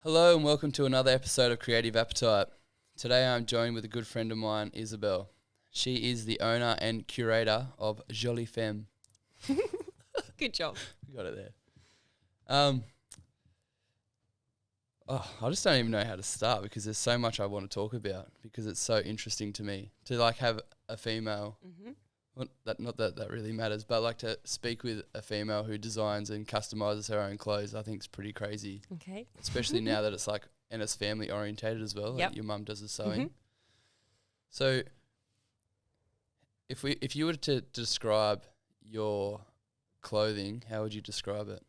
Hello and welcome to another episode of Creative Appetite. Today I'm joined with a good friend of mine, Isabel. She is the owner and curator of Jolie Femme. Good job. We got it there. I just don't even know how to start because there's so much I want to talk about because it's so interesting to me to like have a female. Mm-hmm. Well, not that really matters, but like to speak with a female who designs and customizes her own clothes, I think it's pretty crazy. Okay. Especially now that it's like, and it's family orientated as well. Yep. Like your mum does the sewing. Mm-hmm. So if you were to describe your clothing, how would you describe it?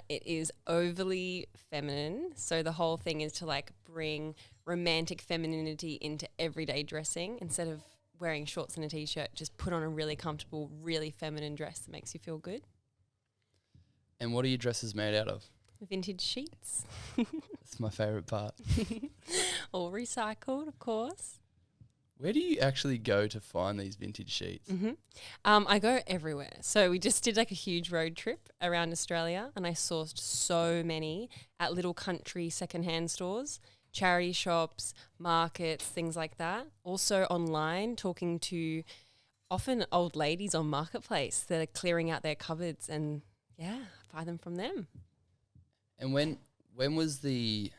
It is overly feminine. So the whole thing is to like bring romantic femininity into everyday dressing. Instead of wearing shorts and a t-shirt, just put on a really comfortable, really feminine dress that makes you feel good. And what are your dresses made out of? Vintage sheets. That's my favourite part. All recycled, of course. Where do you actually go to find these vintage sheets? Mm-hmm. I go everywhere. So we just did like a huge road trip around Australia and I sourced so many at little country secondhand stores, charity shops, markets, things like that. Also online, talking to often old ladies on Marketplace that are clearing out their cupboards and buy them from them. And when was the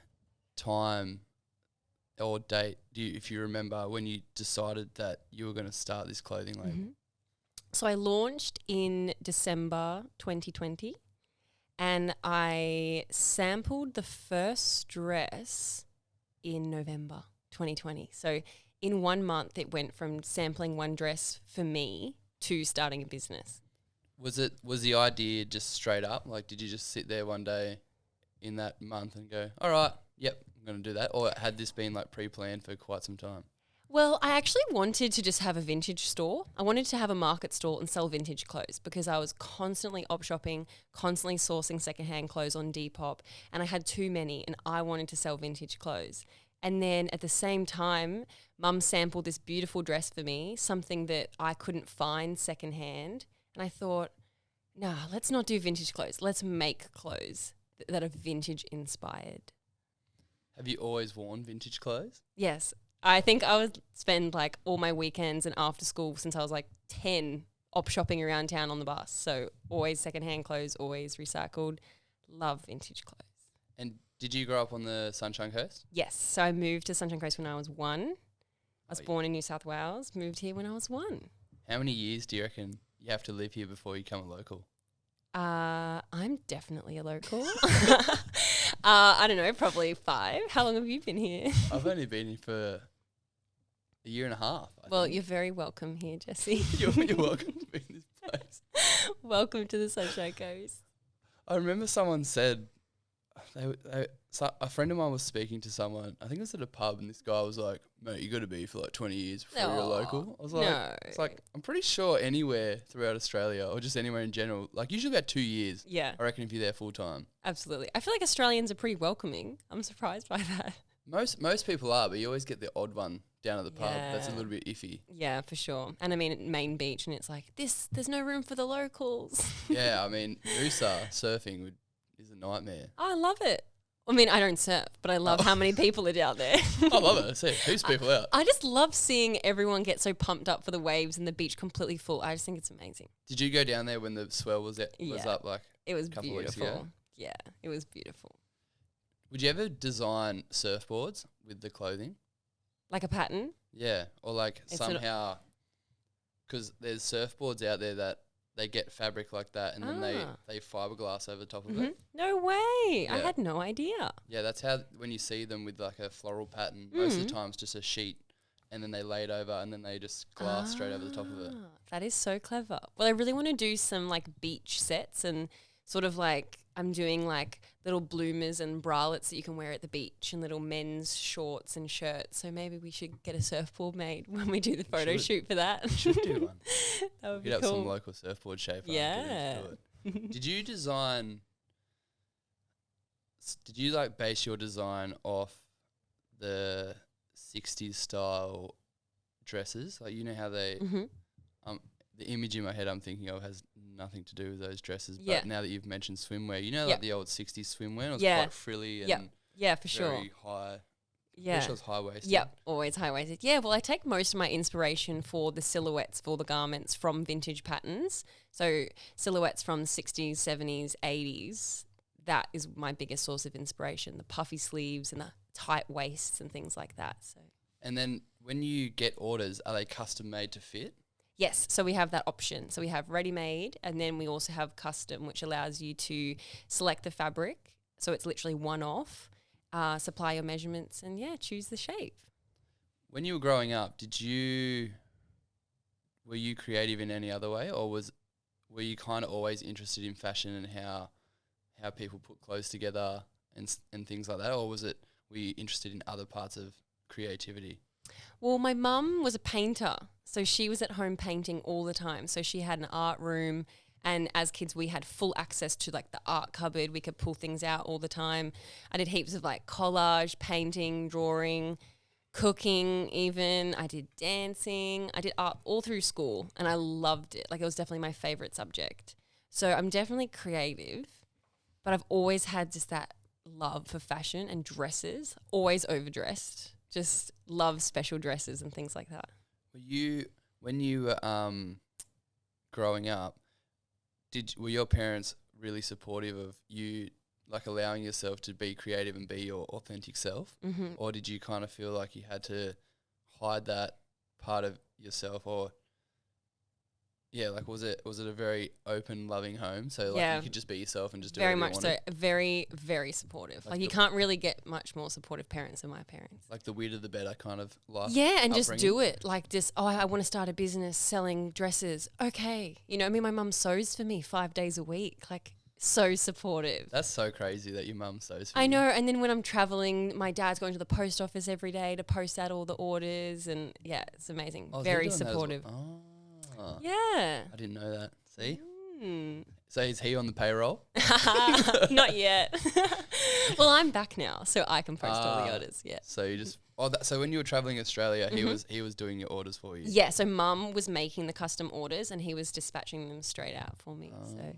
time or date, if you remember, when you decided that you were going to start this clothing label? Mm-hmm. So I launched in December 2020 and I sampled the first dress in November 2020. So in 1 month, it went from sampling one dress for me to starting a business. Was the idea just straight up? Like, did you just sit there one day in that month and go, all right, yep, I'm going to do that? Or had this been like pre-planned for quite some time? Well, I actually wanted to just have a vintage store. I wanted to have a market stall and sell vintage clothes because I was constantly op shopping, constantly sourcing secondhand clothes on Depop, and I had too many and I wanted to sell vintage clothes. And then at the same time, Mum sampled this beautiful dress for me, something that I couldn't find secondhand. And I thought, nah, let's not do vintage clothes. Let's make clothes that are vintage inspired. Have you always worn vintage clothes? Yes. I think I would spend like all my weekends and after school since I was like 10 op shopping around town on the bus. So always secondhand clothes, always recycled. Love vintage clothes. And did you grow up on the Sunshine Coast? Yes. So I moved to Sunshine Coast when I was 1. I was born in New South Wales, moved here when I was 1. How many years do you reckon you have to live here before you become a local? I'm definitely a local. I don't know, probably 5. How long have you been here? I've only been here for a year and a half. I think. You're very welcome here, Jesse. You're welcome to be in this place. Welcome to the Sunshine Coast. I remember someone said, a friend of mine was speaking to someone, I think it was at a pub, and this guy was like, mate, you got to be for like 20 years before you're a local. I was like, no. It's like, I'm pretty sure anywhere throughout Australia or just anywhere in general, like usually about 2 years. Yeah, I reckon if you're there full time. absolutely. I feel like Australians are pretty welcoming. I'm surprised by that. Most people are, but you always get the odd one down at the pub that's a little bit iffy. Yeah, for sure. And I mean, at Main Beach, and it's like, there's no room for the locals. Yeah, I mean, Noosa surfing is a nightmare. I love it. I mean, I don't surf, but I love how many people are down there. I love it. I see heaps of people out. I just love seeing everyone get so pumped up for the waves and the beach completely full. I just think it's amazing. Did you go down there when the swell was up like It was a couple of weeks ago? beautiful. Yeah, it was beautiful. Would you ever design surfboards with the clothing? Like a pattern? Yeah, or like It's somehow, because there's surfboards out there that they get fabric like that and then they fiberglass over the top of it. No way. I Yeah. had no idea. Yeah, that's how when you see them with like a floral pattern, most of the time it's just a sheet and then they lay it over and then they just glass straight over the top of it. That is so clever. Well, I really want to do some like beach sets and sort of like I'm doing like little bloomers and bralettes that you can wear at the beach and little men's shorts and shirts. So maybe we should get a surfboard made when we do the photo shoot for that. We should do one. That would be Get cool. up some local surfboard shaper. Yeah. Did you design? Did you like base your design off the 60s style dresses? Like, you know how they, the image in my head I'm thinking of has nothing to do with those dresses. But Yeah. now that you've mentioned swimwear, you know, Yeah. like the old 60s swimwear, it was Yeah. quite frilly and Yeah, for sure. very high. Yeah. It was high waisted. Yep, always high waisted. Yeah, well, I take most of my inspiration for the silhouettes for the garments from vintage patterns. So silhouettes from the 60s, 70s, 80s. That is my biggest source of inspiration. The puffy sleeves and the tight waists and things like that. So. And then when you get orders, are they custom made to fit? Yes, so we have that option. So we have ready-made, and then we also have custom, which allows you to select the fabric. So it's literally one-off, supply your measurements, and choose the shape. When you were growing up, were you creative in any other way, or were you kind of always interested in fashion and how people put clothes together and things like that, or were you interested in other parts of creativity? Well, my mum was a painter, so she was at home painting all the time. So she had an art room, and as kids we had full access to like the art cupboard. We could pull things out all the time. I did heaps of like collage, painting, drawing, cooking even. I did dancing. I did art all through school, and I loved it. Like, it was definitely my favorite subject. So I'm definitely creative, but I've always had just that love for fashion and dresses, always overdressed. Just love special dresses and things like that. When you were growing up, were your parents really supportive of you, like allowing yourself to be creative and be your authentic self? Mm-hmm. Or did you kind of feel like you had to hide that part of yourself? Or was it a very open, loving home? So you could just be yourself and just do very whatever much you wanted? so. Very, very supportive. Like you can't really get much more supportive parents than my parents. Like the weirder the better kind of life. Yeah, and just upbringing? do it. Like I want to start a business selling dresses. Okay. My mum sews for me 5 days a week. Like, so supportive. That's so crazy that your mum sews for I you. know. And then when I'm traveling, my dad's going to the post office every day to post out all the orders. And it's amazing. Oh, very they're doing that as well. supportive. Oh. Yeah. I didn't know that. See? Mm. So is he on the payroll? Not yet. Well, I'm back now, so I can post all the orders. Yeah. So you just so when you were traveling Australia, he was doing your orders for you. Yeah. So Mum was making the custom orders, and he was dispatching them straight out for me. So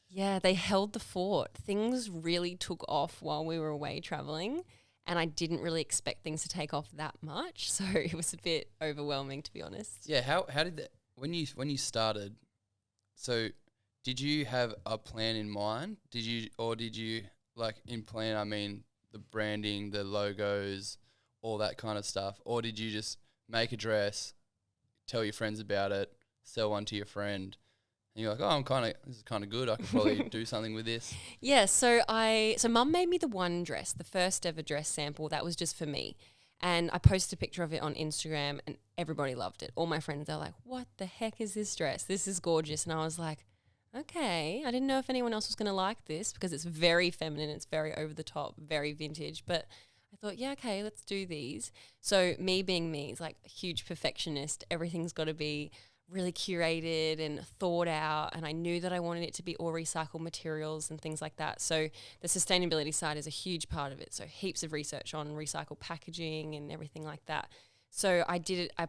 yeah, they held the fort. Things really took off while we were away traveling, and I didn't really expect things to take off that much. So it was a bit overwhelming, to be honest. Yeah. How did that when you started? So did you have a plan in mind? Did you like in plan? I mean, the branding, the logos, all that kind of stuff, or did you just make a dress, tell your friends about it, sell one to your friend, and you're like, oh, this is kind of good. I could probably do something with this. Yeah. So Mum made me the one dress, the first ever dress sample that was just for me. And I posted a picture of it on Instagram, and everybody loved it. All my friends, they're like, what the heck is this dress? This is gorgeous. And I was like, okay. I didn't know if anyone else was going to like this because it's very feminine. It's very over the top, very vintage. But I thought, yeah, okay, let's do these. So me being me is like a huge perfectionist. Everything's got to be really curated and thought out, and I knew that I wanted it to be all recycled materials and things like that. So the sustainability side is a huge part of it. So heaps of research on recycled packaging and everything like that. So I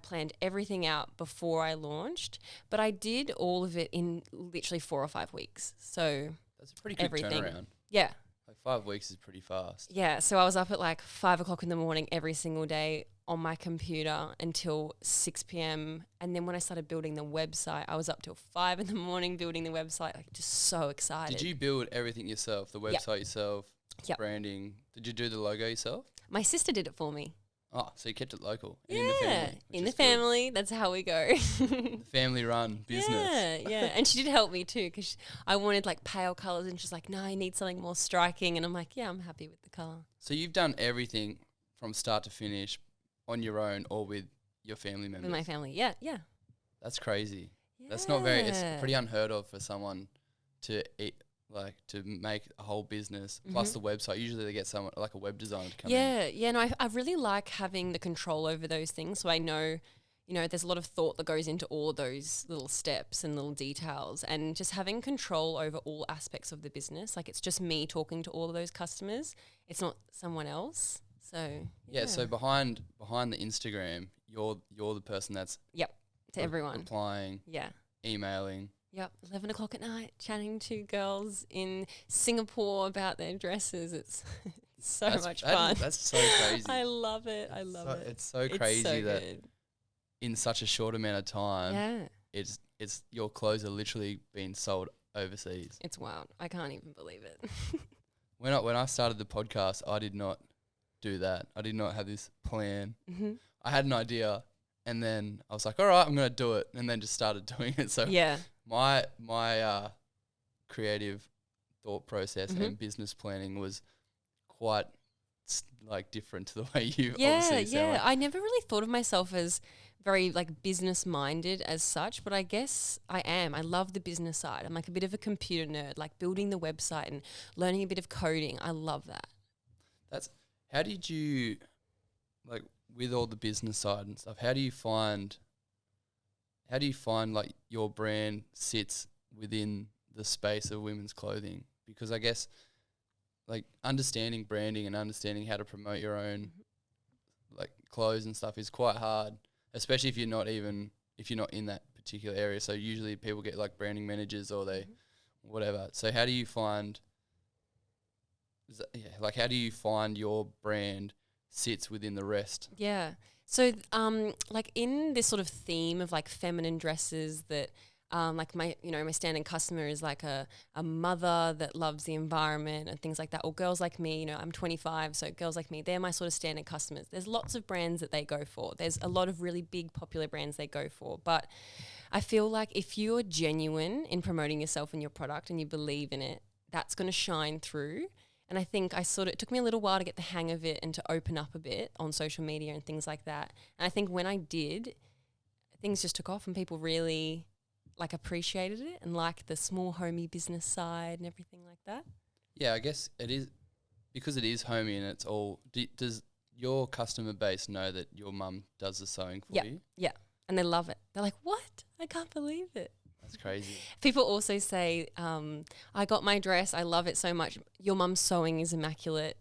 planned everything out before I launched, but I did all of it in literally 4 or 5 weeks. So That's a pretty good turnaround. Yeah. Like 5 weeks is pretty fast. Yeah, so I was up at like 5 o'clock in the morning every single day on my computer until 6 p.m. And then when I started building the website, I was up till 5 in the morning building the website, like just so excited. Did you build everything yourself? The website yourself? Yep. Branding? Did you do the logo yourself? My sister did it for me. Oh, so you kept it local. Yeah, in the family. in the family. That's how we go. The family-run business. Yeah. And she did help me too because I wanted like pale colours, and she's like, no, I need something more striking. And I'm like, yeah, I'm happy with the colour. So you've done everything from start to finish on your own or with your family members? With my family, yeah. That's crazy. Yeah. That's not very, it's pretty unheard of for someone to to make a whole business plus the website. Usually they get someone like a web designer to come in. Yeah, no, I really like having the control over those things. So I know, there's a lot of thought that goes into all of those little steps and little details, and just having control over all aspects of the business. Like, it's just me talking to all of those customers. It's not someone else. So yeah. So behind the Instagram, you're the person that's to everyone replying, emailing. Yep, 11 o'clock at night, chatting to girls in Singapore about their dresses. It's so much fun. That's so crazy. I love it. I love it. It's so crazy so that good. in such a short amount of time, Yeah. it's your clothes are literally being sold overseas. It's wild. I can't even believe it. When I started the podcast, I did not do that. I did not have this plan. Mm-hmm. I had an idea, and then I was like, all right, I'm going to do it, and then just started doing it. So Yeah. my creative thought process and business planning was quite like different to the way you obviously sound like. I never really thought of myself as very like business minded as such, but I guess I am. I love the business side. I'm like a bit of a computer nerd, like building the website and learning a bit of coding. I love that. How did you, like, with all the business side and stuff, how do you find like your brand sits within the space of women's clothing? Because I guess like understanding branding and understanding how to promote your own like clothes and stuff is quite hard, especially if you're not in that particular area. So usually people get like branding managers or they whatever. So how do you find how do you find your brand sits within the rest? Yeah. So like in this sort of theme of like feminine dresses that like my standard customer is like a mother that loves the environment and things like that, or girls like me, I'm 25, so girls like me, they're my sort of standard customers. There's lots of brands that they go for. There's a lot of really big popular brands they go for, but I feel like if you're genuine in promoting yourself and your product and you believe in it, that's going to shine through. And I think it took me a little while to get the hang of it and to open up a bit on social media and things like that. And I think when I did, things just took off and people really like appreciated it and liked the small homey business side and everything like that. Yeah, I guess it is because it is homey and it's all. Does your customer base know that your mum does the sewing for you? Yeah, and they love it. They're like, "What? I can't believe it." That's crazy. People also say, "I got my dress. I love it so much. Your mum's sewing is immaculate.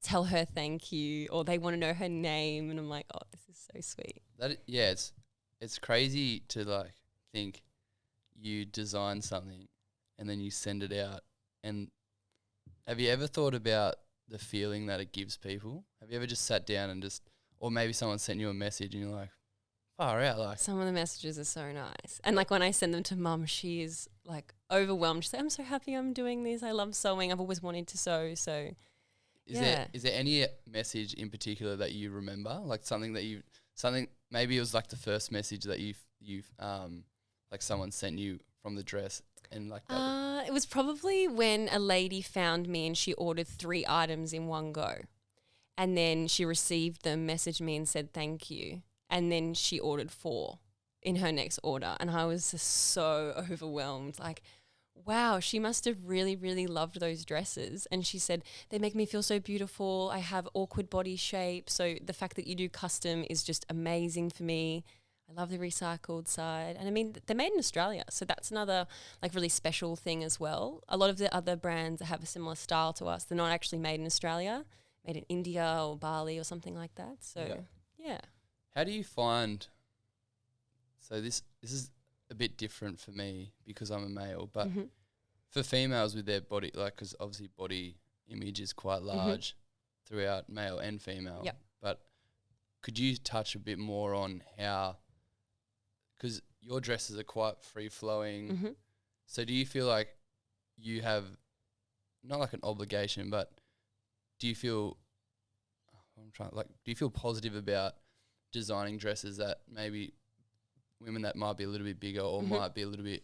Tell her thank you," or they want to know her name, and I'm like, "Oh, this is so sweet." It's crazy to like think you design something and then you send it out. And have you ever thought about the feeling that it gives people? Have you ever just sat down and or maybe someone sent you a message and you're like, far out, like. Some of the messages are so nice. And like when I send them to mum, she is like overwhelmed. She's like, "I'm so happy I'm doing this. I love sewing. I've always wanted to sew." So Is there any message in particular that you remember? Like maybe it was like the first message that you've like someone sent you from the dress and like that? It was probably when a lady found me and she ordered 3 items in one go. And then she received them, messaged me and said thank you. And then she ordered 4 in her next order. And I was just so overwhelmed. Like, wow, she must have really, really loved those dresses. And she said, "They make me feel so beautiful. I have awkward body shape. So the fact that you do custom is just amazing for me. I love the recycled side." And I mean, they're made in Australia. So that's another like really special thing as well. A lot of the other brands that have a similar style to us, they're not actually made in Australia, made in India or Bali or something like that. So yeah. How do you find, so this is a bit different for me because I'm a male, but for females with their body, like, because obviously body image is quite large throughout male and female. Yep. But could you touch a bit more on how, because your dresses are quite free-flowing, so do you feel like you have, not like an obligation, but do you feel, do you feel positive about designing dresses that maybe women that might be a little bit bigger or might be a little bit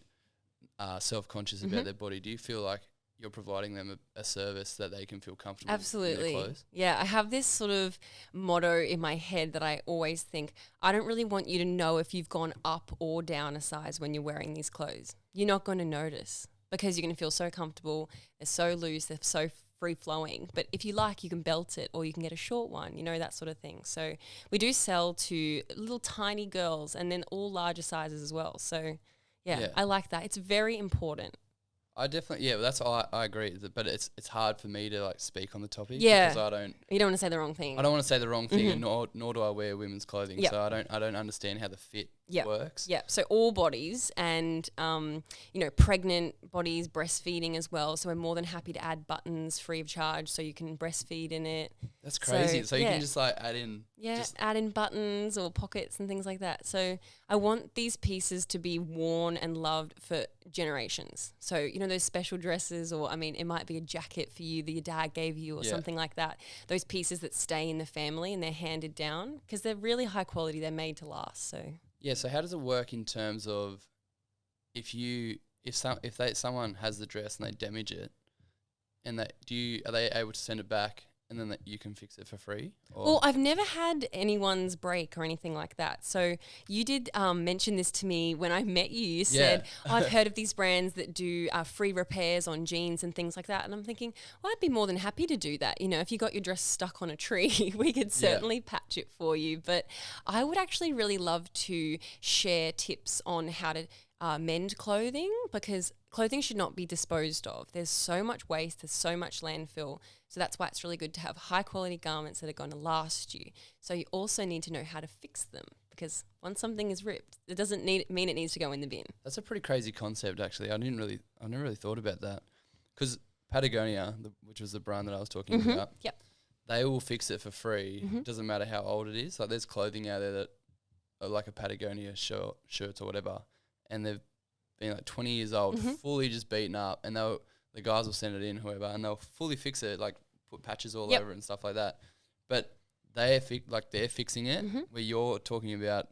self-conscious about their body, do you feel like you're providing them a service that they can feel comfortable Absolutely. in their clothes? Yeah, I have this sort of motto in my head that I always think, I don't really want you to know if you've gone up or down a size when you're wearing these clothes. You're not going to notice because you're going to feel so comfortable. They're so loose. They're so free-flowing. But if you like, you can belt it or you can get a short one, that sort of thing. So we do sell to little tiny girls and then all larger sizes as well. So, yeah. I like that. It's very important. I definitely, yeah, that's I agree. But it's hard for me to like speak on the topic Yeah. because You don't want to say the wrong thing. I don't want to say the wrong thing, and nor do I wear women's clothing. Yep. So I don't understand how the fit works. Yeah, so all bodies and, pregnant bodies, breastfeeding as well. So we're more than happy to add buttons free of charge so you can breastfeed in it. That's crazy. So you can just like add in. Yeah, add in buttons or pockets and things like that. So I want these pieces to be worn and loved for generations. So, those special dresses, or it might be a jacket for you that your dad gave you or something like that. Those pieces that stay in the family and they're handed down because they're really high quality. They're made to last. So yeah. So how does it work in terms of if someone has the dress and they damage it, and are they able to send it back? And then you can fix it for free? Well, I've never had anyone's break or anything like that. So you did mention this to me when I met you. You said, I've heard of these brands that do free repairs on jeans and things like that. And I'm thinking, well, I'd be more than happy to do that. If you got your dress stuck on a tree, we could certainly patch it for you. But I would actually really love to share tips on how to mend clothing, because clothing should not be disposed of. There's so much waste, there's so much landfill. So that's why it's really good to have high quality garments that are going to last you. So you also need to know how to fix them, because once something is ripped, it doesn't mean it needs to go in the bin. That's a pretty crazy concept, actually. I never really thought about that, because Patagonia, which was the brand that I was talking about, they will fix it for free. It doesn't matter how old it is. Like there's clothing out there that are like a Patagonia shirts or whatever, and they've been like 20 years old, fully just beaten up, and the guys will send it in, whoever, and they'll fully fix it, like put patches all over it and stuff like that. But they're fixing it, where you're talking about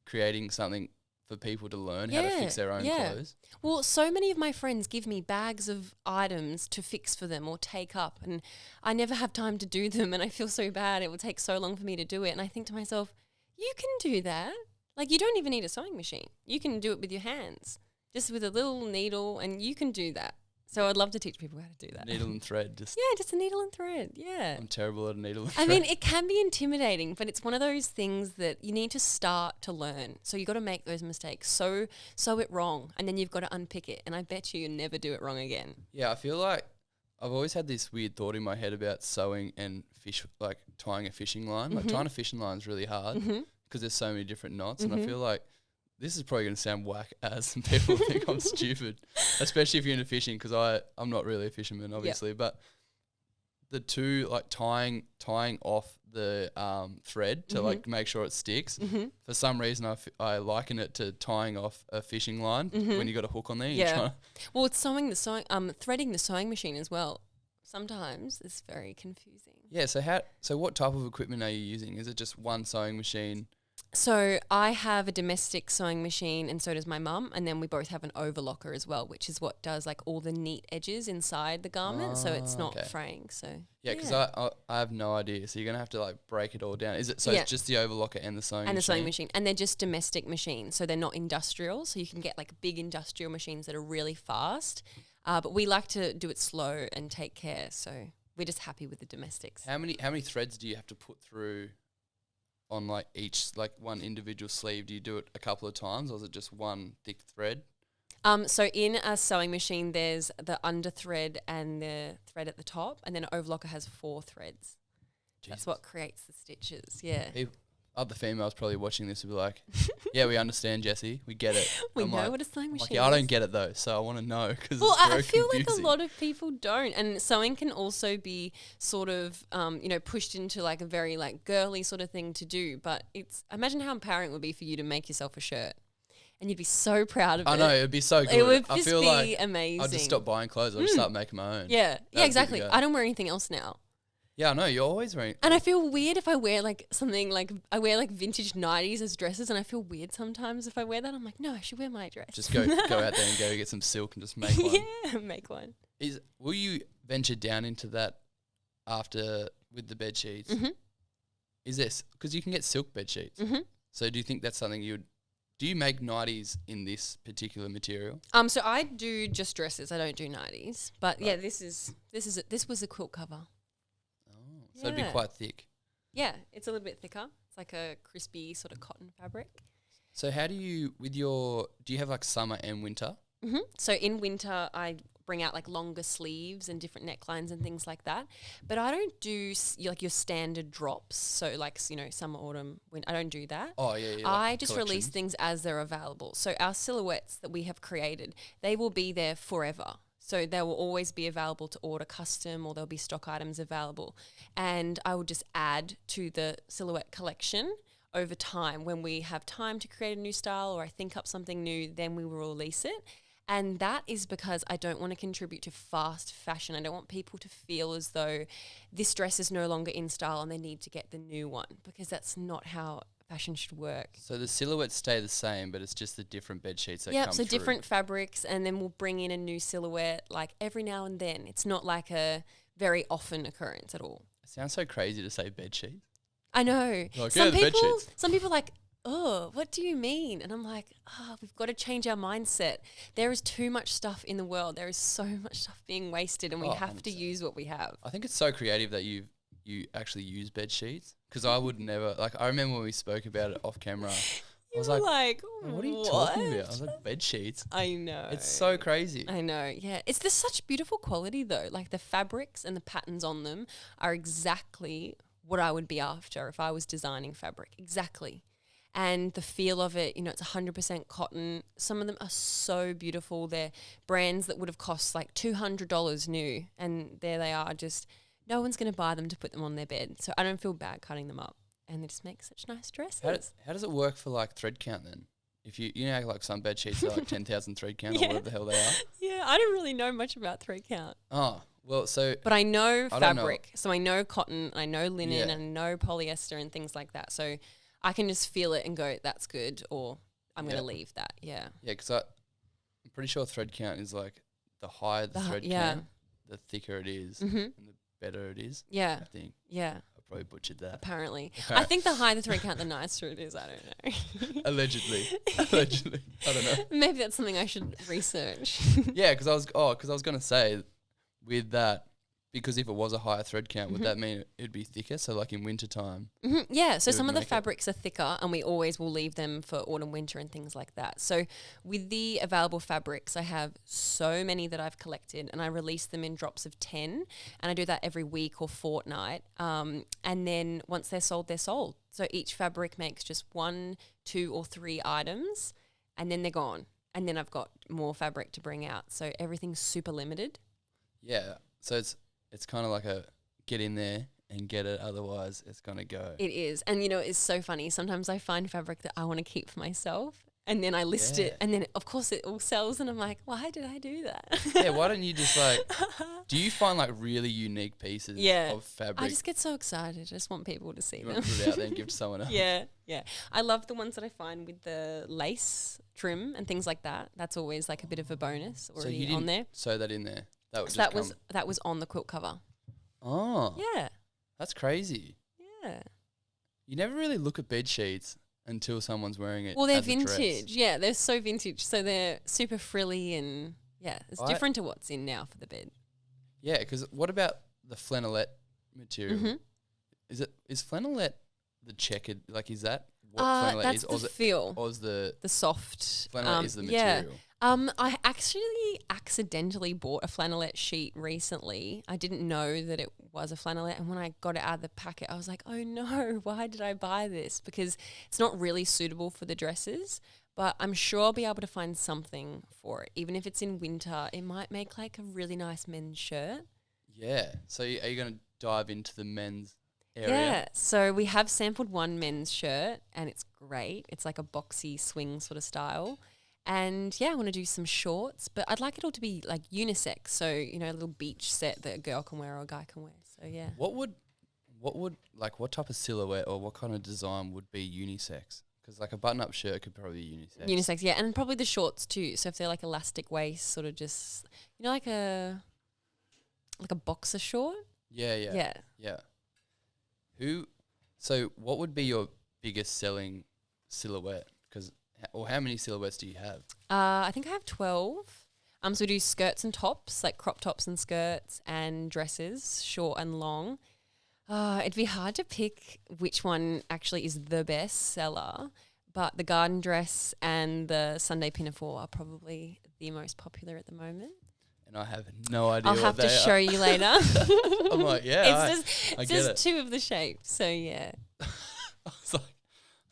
creating something for people to learn how to fix their own clothes. Well, so many of my friends give me bags of items to fix for them or take up, and I never have time to do them, and I feel so bad. It will take so long for me to do it, and I think to myself, you can do that. Like, you don't even need a sewing machine. You can do it with your hands, just with a little needle, and you can do that. So I'd love to teach people how to do that. Needle and thread. Just a needle and thread, I'm terrible at a needle and thread. It can be intimidating, but it's one of those things that you need to start to learn. So you got to make those mistakes. Sew it wrong, and then you've got to unpick it. And I bet you'll never do it wrong again. Yeah, I feel like I've always had this weird thought in my head about sewing and tying a fishing line. Like tying a fishing line is really hard because there's so many different knots, and I feel like this is probably going to sound whack as some people think I'm stupid, especially if you're into fishing, because I'm not really a fisherman, obviously. But the two, like tying off the thread to like make sure it sticks. For some reason, I liken it to tying off a fishing line when you got a hook on there. Yeah. Well, it's threading the sewing machine as well. Sometimes it's very confusing. Yeah. So what type of equipment are you using? Is it just one sewing machine? So I have a domestic sewing machine, and so does my mum, and then we both have an overlocker as well, which is what does like all the neat edges inside the garment, so it's not fraying. So because I have no idea. So you're gonna have to like break it all down. Is it it's just the overlocker and the sewing machine? And the sewing machine, and they're just domestic machines, so they're not industrial. So you can get like big industrial machines that are really fast, but we like to do it slow and take care. So we're just happy with the domestics. How many threads do you have to put through on like each, like one individual sleeve? Do you do it a couple of times, or is it just one thick thread? So in a sewing machine, there's the under thread and the thread at the top, and then an overlocker has 4 threads. Jesus. That's what creates the stitches. Yeah. Other females probably watching this will be like, yeah, we understand, Jessie. We get it. We know what a sewing machine is. I don't get it though, so I want to know, because I feel confusing. Like a lot of people don't. And sewing can also be sort of, pushed into like a very like girly sort of thing to do. But imagine how empowering it would be for you to make yourself a shirt. And you'd be so proud of it. I know, it'd be so good. It would just be amazing. I'd just stop buying clothes. I'd just start making my own. Yeah, exactly. I don't wear anything else now. Yeah, I know, you're always wearing... And I feel weird if I wear like something like... I wear like vintage 90s as dresses, and I feel weird sometimes if I wear that. I'm like, no, I should wear my dress. Just go out there and go get some silk and just make one. Yeah, make one. Will you venture down into that after with the bed sheets? Is this... Because you can get silk bed sheets. So do you think that's something do you make 90s in this particular material? So I do just dresses. I don't do 90s. But yeah, this was a quilt cover. So it'd be quite thick. Yeah, it's a little bit thicker. It's like a crispy sort of cotton fabric. So how do you, do you have like summer and winter? So in winter, I bring out like longer sleeves and different necklines and things like that. But I don't do like your standard drops. So like, summer, autumn, winter. I don't do that. Oh, yeah. I Like just release things as they're available. So our silhouettes that we have created, they will be there forever. So they will always be available to order custom, or there'll be stock items available. And I will just add to the silhouette collection over time. When we have time to create a new style or I think up something new, then we will release it. And that is because I don't want to contribute to fast fashion. I don't want people to feel as though this dress is no longer in style and they need to get the new one, because that's not how fashion should work. So the silhouettes stay the same, but it's just the different bed sheets that Yep, come so through. different fabrics, and then we'll bring in a new silhouette like every now and then. It's not like a very often occurrence at all. It sounds so crazy to say bed sheets. I know. Like, some the bed sheets. people are like, oh, what do you mean? And I'm like, we've got to change our mindset. There is too much stuff in the world. There is so much stuff being wasted, and we have to 100%. use what we have. I think it's so creative that you actually use bed sheets, because I would never. Like, I remember when we spoke about it off camera. I was like, what are you talking about? I was like, bed sheets. I know. It's so crazy. I know, yeah. It's just such beautiful quality though. Like the fabrics and the patterns on them are exactly what I would be after if I was designing fabric. Exactly. And the feel of it, it's 100% cotton. Some of them are so beautiful. They're brands that would have cost like $200 new. And there they are, just no one's going to buy them to put them on their bed. So I don't feel bad cutting them up. And they just make such nice dresses. How does it work for like thread count then? If you know, like some bed sheets are like 10,000 thread count or whatever the hell they are. Yeah, I don't really know much about thread count. Oh, well, so. But I know I fabric. So I know cotton, I know linen, and I know polyester and things like that. So I can just feel it and go, that's good, or I'm going to leave that. Yeah. Yeah, because I'm pretty sure thread count is like the higher the thread count, the thicker it is and the better it is. Yeah. I think. Yeah. I probably butchered that. Apparently. I think the higher the thread count, the nicer it is. I don't know. Allegedly. I don't know. Maybe that's something I should research. Yeah, because I was going to say with that, because if it was a higher thread count, would that mean it'd be thicker? So like in wintertime? Yeah, so some of the fabrics are thicker, and we always will leave them for autumn, winter and things like that. So with the available fabrics, I have so many that I've collected, and I release them in drops of 10, and I do that every week or fortnight. And then once they're sold, they're sold. So each fabric makes just 1, 2 or 3 items, and then they're gone. And then I've got more fabric to bring out. So everything's super limited. Yeah, so it's kind of like a get in there and get it, otherwise it's going to go. It is. And, it's so funny. Sometimes I find fabric that I want to keep for myself, and then I list it, and then, of course, it all sells, and I'm like, why did I do that? Yeah, why don't you just do you find like really unique pieces of fabric? I just get so excited. I just want people to see you them. want to put it out there and give to someone else. Yeah. I love the ones that I find with the lace trim and things like that. That's always like a bit of a bonus already so you didn't on there. sew that in there? That was on the quilt cover. Oh. Yeah. That's crazy. Yeah. You never really look at bed sheets until someone's wearing it. Well, they're as a dress. vintage. Yeah, they're so vintage. So they're super frilly, and it's different to what's in now for the bed. Yeah, because what about the flannelette material? Is flannelette the checkered? Like, is that what flannelette that's is? the feel. Or is the soft flannelette is the material? I actually accidentally bought a flannelette sheet recently. I didn't know that it was a flannelette, and when I got it out of the packet, I was like, oh no, why did I buy this? Because it's not really suitable for the dresses, but I'm sure I'll be able to find something for it. Even if it's in winter, it might make like a really nice men's shirt. Yeah. So are you going to dive into the men's area? Yeah. So we have sampled one men's shirt, and it's great. It's like a boxy swing sort of style. And I want to do some shorts, but I'd like it all to be like unisex. So, a little beach set that a girl can wear or a guy can wear. So, yeah. What what type of silhouette or what kind of design would be unisex? Because like a button-up shirt could probably be unisex. Unisex, yeah. And probably the shorts too. So if they're like elastic waist, sort of just, like a boxer short. Yeah. So what would be your biggest selling silhouette? Or how many silhouettes do you have? I think I have 12. So we do skirts and tops, like crop tops and skirts, and dresses, short and long. It'd be hard to pick which one actually is the best seller, but the garden dress and the Sunday pinafore are probably the most popular at the moment. and I have no idea I'll what have to they show are. you later. I'm like, yeah, it's I get just it. two of the shapes. So yeah. It's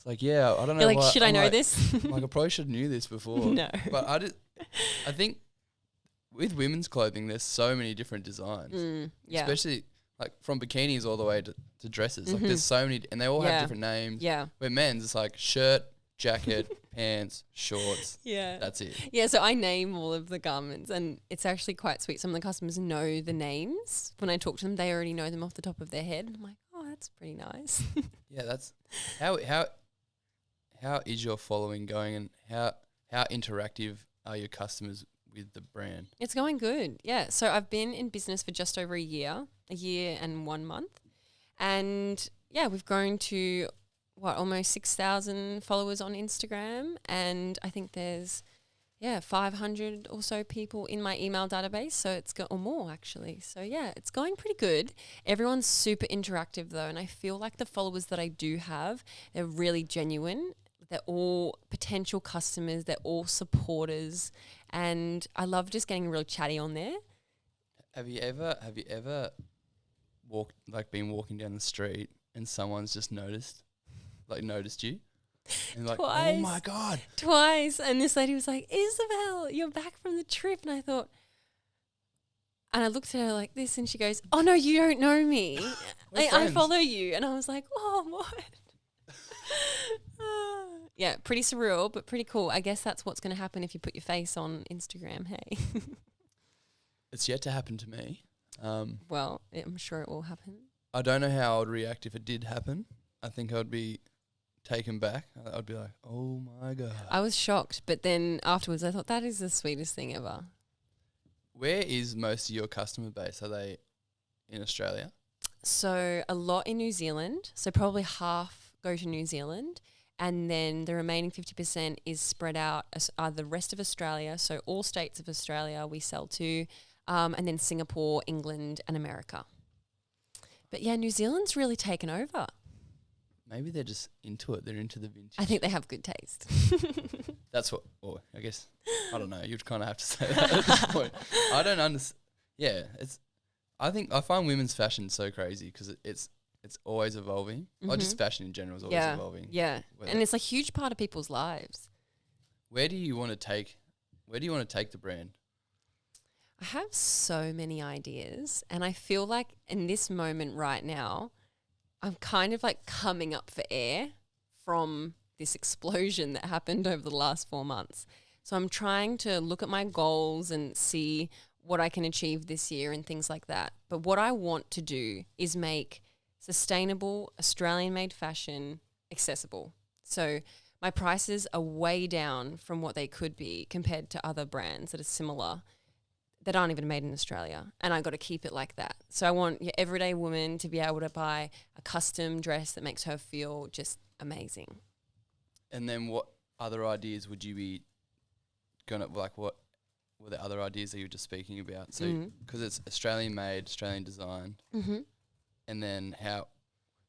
like, yeah, I don't know. You're like, why. should I I'm know like, this? I'm like, I probably should have knew this before. No. But I think with women's clothing, there's so many different designs. Yeah. Especially like from bikinis all the way to dresses. Like Mm-hmm. there's so many, and they all have Yeah. different names. Yeah. Where men's, it's like shirt, jacket, pants, shorts. Yeah. That's it. Yeah, so I name all of the garments and it's actually quite sweet. Some of the customers know the names. When I talk to them, they already know them off the top of their head. I'm like, oh, that's pretty nice. Yeah, that's how is your following going, and how interactive are your customers with the brand? It's going good. Yeah. So I've been in business for just over a year and 1 month. And yeah, we've grown to almost 6,000 followers on Instagram. And I think there's 500 or so people in my email database. So or more actually. So yeah, it's going pretty good. Everyone's super interactive though. And I feel like the followers that I do have, they're really genuine. They're all potential customers. They're all supporters. And I love just getting really chatty on there. Have you ever been walking down the street and someone's just noticed you? And like, Twice. oh my God. Twice. And this lady was like, Isabel, you're back from the trip. And I thought, and I looked at her like this and she goes, oh no, you don't know me. I follow you. And I was like, oh, what? Yeah, pretty surreal, but pretty cool. I guess that's what's going to happen if you put your face on Instagram, hey? It's yet to happen to me. Well, I'm sure it will happen. I don't know how I would react if it did happen. I think I would be taken back. I'd be like, oh my God. I was shocked, but then afterwards I thought that is the sweetest thing ever. Where is most of your customer base? Are they in Australia? So a lot in New Zealand. So probably half go to New Zealand. And then the remaining 50% is spread out as the rest of Australia. So all states of Australia we sell to, and then Singapore, England, and America. But yeah, New Zealand's really taken over. Maybe they're just into it. They're into the vintage. I think they have good taste. That's what, well, I guess, I don't know. You'd kind of have to say that at this point. I don't understand. Yeah, I find women's fashion so crazy because it's always evolving. Mm-hmm. Or just fashion in general is always evolving. Yeah, and it's a huge part of people's lives. Where do you want to take the brand? I have so many ideas, and I feel like in this moment right now, I'm kind of like coming up for air from this explosion that happened over the last 4 months. So I'm trying to look at my goals and see what I can achieve this year and things like that. But what I want to do is make sustainable Australian-made fashion accessible. So my prices are way down from what they could be compared to other brands that are similar that aren't even made in Australia. And I got to keep it like that. So I want your everyday woman to be able to buy a custom dress that makes her feel just amazing. And then what other ideas would you be gonna, like, what were the other ideas that you were just speaking about? So because it's Australian made, Australian designed, and then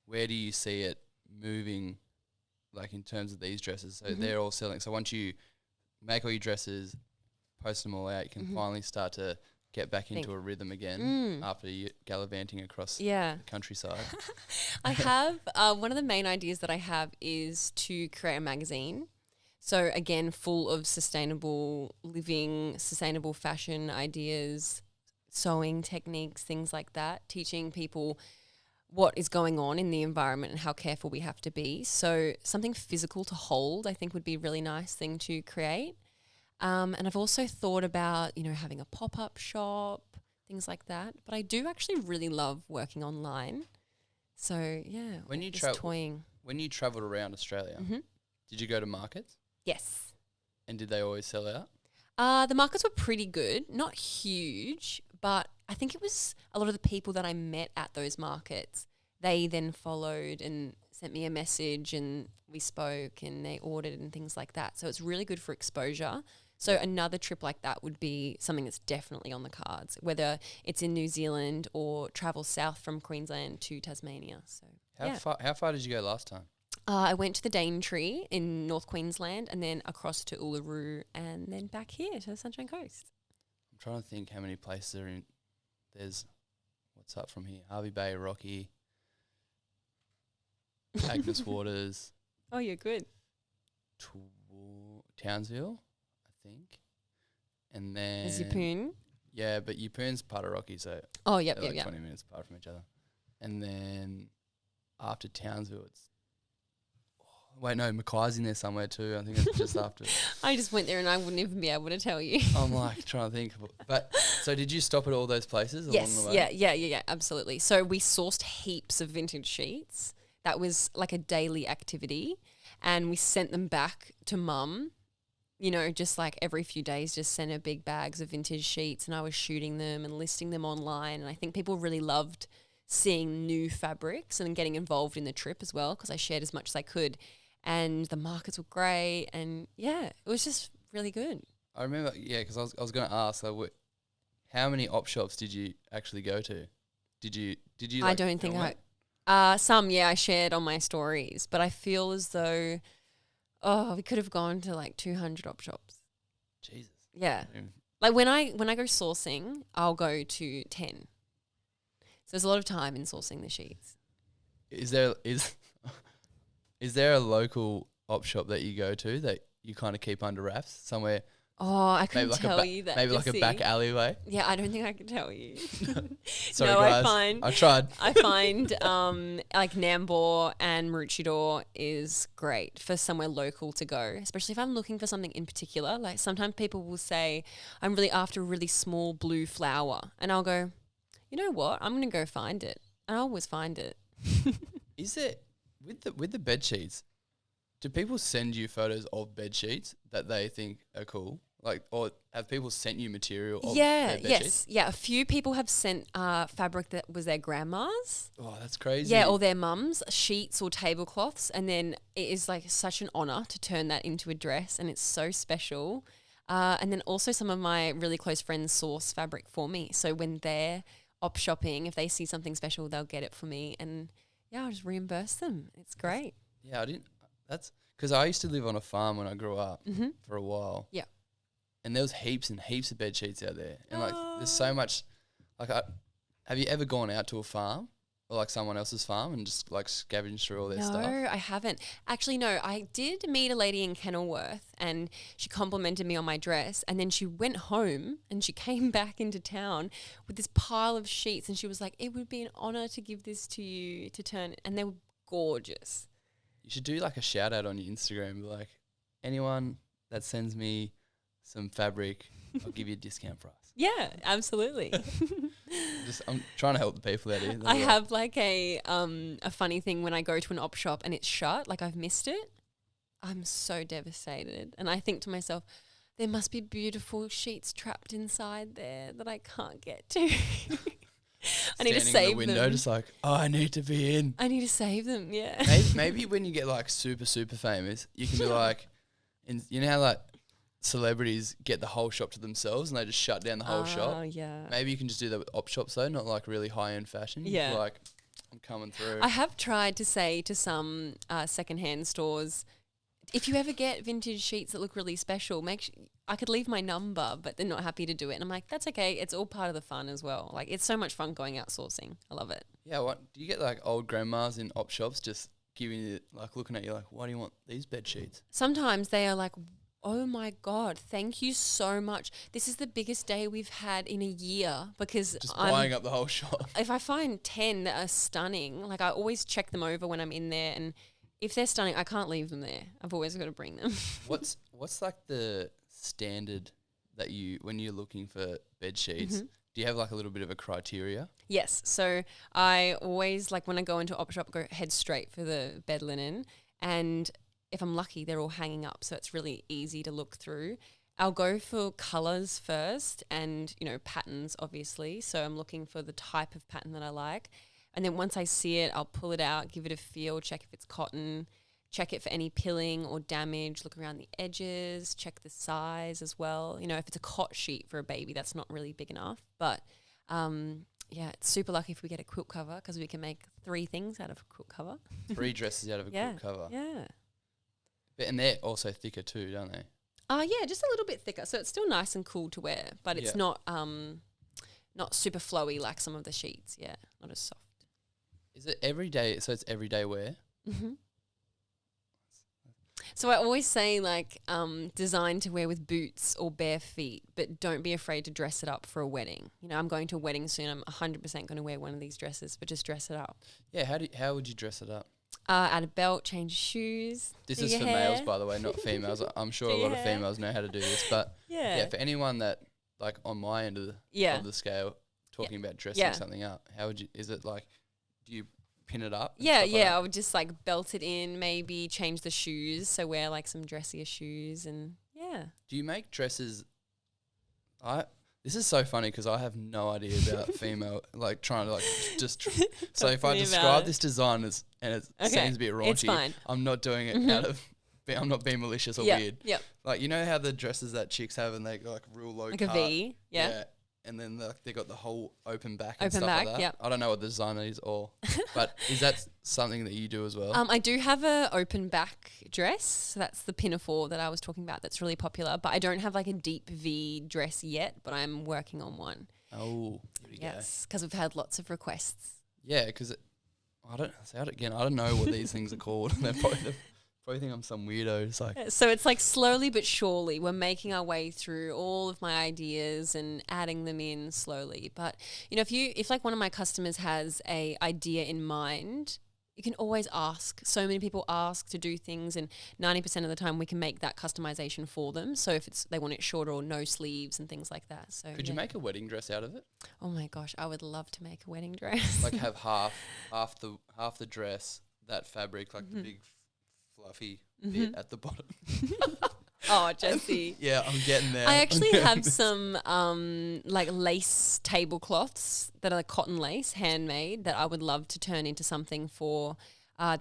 where do you see it moving, like in terms of these dresses? So they're all selling. So once you make all your dresses, post them all out, you can finally start to get back into a rhythm again after you gallivanting across the countryside. I have one of the main ideas that I have is to create a magazine. So again, full of sustainable living, sustainable fashion ideas, sewing techniques, things like that, teaching people what is going on in the environment and how careful we have to be. So something physical to hold, I think would be a really nice thing to create. And I've also thought about, having a pop-up shop, things like that. But I do actually really love working online. So, yeah, when you toying. When you travelled around Australia, did you go to markets? Yes. And did they always sell out? The markets were pretty good, not huge, but I think it was a lot of the people that I met at those markets. They then followed and sent me a message and we spoke and they ordered and things like that. So it's really good for exposure. So another trip like that would be something that's definitely on the cards, whether it's in New Zealand or travel south from Queensland to Tasmania. So how far did you go last time? I went to the Daintree in North Queensland and then across to Uluru and then back here to the Sunshine Coast. I'm trying to think how many places are in. There's what's up from here? Harvey Bay, Rocky, Agnes Waters, Oh, you're good. Townsville, I think, and then Zipoon. yeah, but Yupoon's part of Rocky, so Oh, yep, they're yep, like yep. 20 minutes apart from each other. And then after Townsville, it's wait, no, Mackay's in there somewhere too. I think it's just after. I just went there and I wouldn't even be able to tell you. I'm like trying to think. But so did you stop at all those places along the way? Yeah, absolutely. So we sourced heaps of vintage sheets. That was like a daily activity. And we sent them back to mum, you know, just like every few days, just sent her big bags of vintage sheets, and I was shooting them and listing them online. And I think people really loved seeing new fabrics and getting involved in the trip as well, because I shared as much as I could. And the markets were great, and yeah, it was just really good. I remember, yeah, because I was going to ask, like, how many op shops did you actually go to? Did you? Like, I don't think some, I shared on my stories, but I feel as though, we could have gone to like 200 op shops. Jesus. Yeah. Like when I go sourcing, I'll go to 10. So there's a lot of time in sourcing the sheets. Is there a local op shop that you go to that you kind of keep under wraps somewhere? Oh, I couldn't tell you that. Maybe like a back alleyway. Yeah, I don't think I can tell you. Sorry, no, guys. I tried. I find like Nambour and Maroochydore is great for somewhere local to go, especially if I'm looking for something in particular. Like sometimes people will say, I'm really after a really small blue flower. And I'll go, you know what? I'm going to go find it. And I always find it. Is it with the bed sheets? Do people send you photos of bed sheets that they think are cool? Like, or have people sent you material of bed sheets? Yeah, a few people have sent fabric that was their grandma's. Oh, that's crazy. Yeah, or their mum's, sheets or tablecloths. And then it is like such an honour to turn that into a dress, and it's so special. And then also some of my really close friends source fabric for me. So when they're op shopping, if they see something special, they'll get it for me. And yeah, I'll just reimburse them. It's great. Yeah, that's because I used to live on a farm when I grew up for a while. Yeah. And there was heaps and heaps of bed sheets out there. And like there's so much, like have you ever gone out to a farm or like someone else's farm and just like scavenged through all their stuff? No, I haven't. Actually, no, I did meet a lady in Kenilworth and she complimented me on my dress, and then she went home and she came back into town with this pile of sheets, and she was like, it would be an honour to give this to you to turn, and they were gorgeous. You should do like a shout out on your Instagram, be like, anyone that sends me some fabric, I'll give you a discount price. Yeah, absolutely. I'm trying to help the people out here. I have like a funny thing when I go to an op shop and it's shut, like I've missed it. I'm so devastated. And I think to myself, there must be beautiful sheets trapped inside there that I can't get to. I need to save in the window, them. just like, I need to be in. I need to save them, yeah. Maybe when you get like super, super famous, you can be like, you know how like celebrities get the whole shop to themselves and they just shut down the whole shop? Oh, yeah. Maybe you can just do that with op shops though, not like really high-end fashion. Yeah. Like, I'm coming through. I have tried to say to some secondhand stores, if you ever get vintage sheets that look really special, I could leave my number, but they're not happy to do it. And I'm like, that's okay. It's all part of the fun as well. Like, it's so much fun going out sourcing. I love it. Yeah, do you get like old grandmas in op shops just giving you, like looking at you like, why do you want these bed sheets? Sometimes they are like, oh my God, thank you so much. This is the biggest day we've had in a year, because just buying up the whole shop. If I find 10 that are stunning, like I always check them over when I'm in there, and if they're stunning, I can't leave them there. I've always got to bring them. What's like the standard that when you're looking for bed sheets, do you have like a little bit of a criteria? Yes. So I always, like when I go into op shop, go head straight for the bed linen, and if I'm lucky, they're all hanging up, so it's really easy to look through. I'll go for colours first and, patterns, obviously. So I'm looking for the type of pattern that I like. And then once I see it, I'll pull it out, give it a feel, check if it's cotton, check it for any pilling or damage, look around the edges, check the size as well. If it's a cot sheet for a baby, that's not really big enough. But, it's super lucky if we get a quilt cover, because we can make 3 things out of a quilt cover. 3 dresses out of a quilt cover. Yeah. And they're also thicker too, don't they? Yeah, just a little bit thicker. So it's still nice and cool to wear, but it's Yeah. not super flowy like some of the sheets. Yeah, not as soft. Is it everyday? So it's everyday wear. Mm-hmm. So I always say like designed to wear with boots or bare feet, but don't be afraid to dress it up for a wedding. You know, I'm going to a wedding soon. I'm 100% going to wear one of these dresses, but just dress it up. Yeah. How would you dress it up? Add a belt, change shoes. This do is your for hair. males, by the way, not females. I'm sure Do a your lot of hair. females know how to do this, but Yeah. for anyone that like on my end of the scale, talking about dressing something up, how would you? Is it like, do you pin it up? Yeah, stuff like that? I would just like belt it in, maybe change the shoes. So wear like some dressier shoes and yeah. Do you make dresses? This is so funny because I have no idea about female, like trying to like just. So if to I me about describe it. this design as and it Okay, seems a bit raunchy, it's fine. I'm not doing it out of. I'm not being malicious or weird. Yep. Like you know how the dresses that chicks have and they got like real low Like cut, a V. Yeah. and then they got the whole open back and Open stuff back, like that. yep. I don't know what the design is but is that something that you do as well? I do have a open back dress. So that's the pinafore that I was talking about. That's really popular. But I don't have like a deep V dress yet. But I'm working on one. Oh, here we go. Yes, because we've had lots of requests. Yeah, because I don't know what these things are called. They probably think I'm some weirdo. It's like So it's like slowly but surely we're making our way through all of my ideas and adding them in slowly. But you know, if like one of my customers has a idea in mind, you can always ask. So many people ask to do things, and 90% of the time we can make that customization for them. So if they want it shorter or no sleeves and things like that. So could you make a wedding dress out of it? Oh my gosh, I would love to make a wedding dress. Like have half the dress, that fabric, like the big fluffy bit at the bottom. Oh, Jesse. Yeah, I'm getting there. I actually have some like lace tablecloths that are like cotton lace, handmade, that I would love to turn into something for.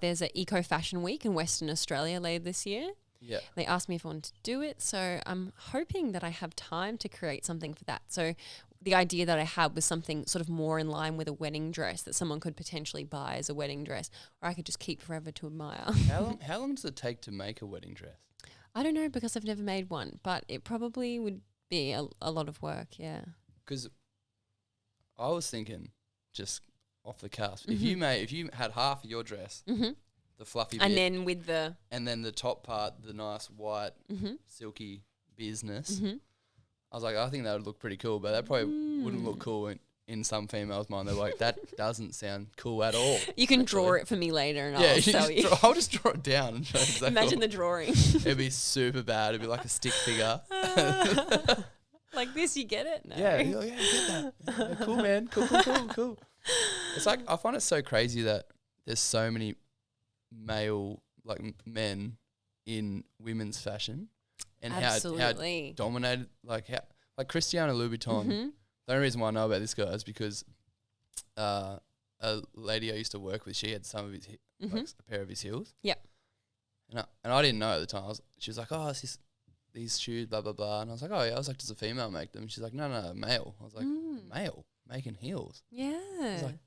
There's an Eco Fashion Week in Western Australia later this year. Yeah. They asked me if I wanted to do it, so I'm hoping that I have time to create something for that. So the idea that I had was something sort of more in line with a wedding dress that someone could potentially buy as a wedding dress, or I could just keep forever to admire. How long does it take to make a wedding dress? I don't know because I've never made one, but it probably would be a lot of work, yeah. Because I was thinking, just off the cusp, if you had half of your dress, the fluffy And bit, then with the and then the top part, the nice white silky business, I was like, I think that would look pretty cool, but that probably wouldn't look cool in some females' mind. They're like, that doesn't sound cool at all. you can actually. draw it for me later and Yeah, I'll tell you. I'll just draw it down and show you exactly. Imagine the drawing. It'd be super bad. It'd be like a stick figure. Like this, you get it? No. Yeah, you get that. Yeah, cool, man. Cool. It's like, I find it so crazy that there's so many male, like men in women's fashion and how Absolutely. dominated, like Cristiano Louboutin. The only reason why I know about this guy is because a lady I used to work with, she had some of his, like a pair of his heels. Yep. And I didn't know at the time. She was like, oh, it's these shoes, blah, blah, blah. And I was like, oh, yeah. I was like, does a female make them? She's like, no, male. I was like, male making heels? Yeah. I was like,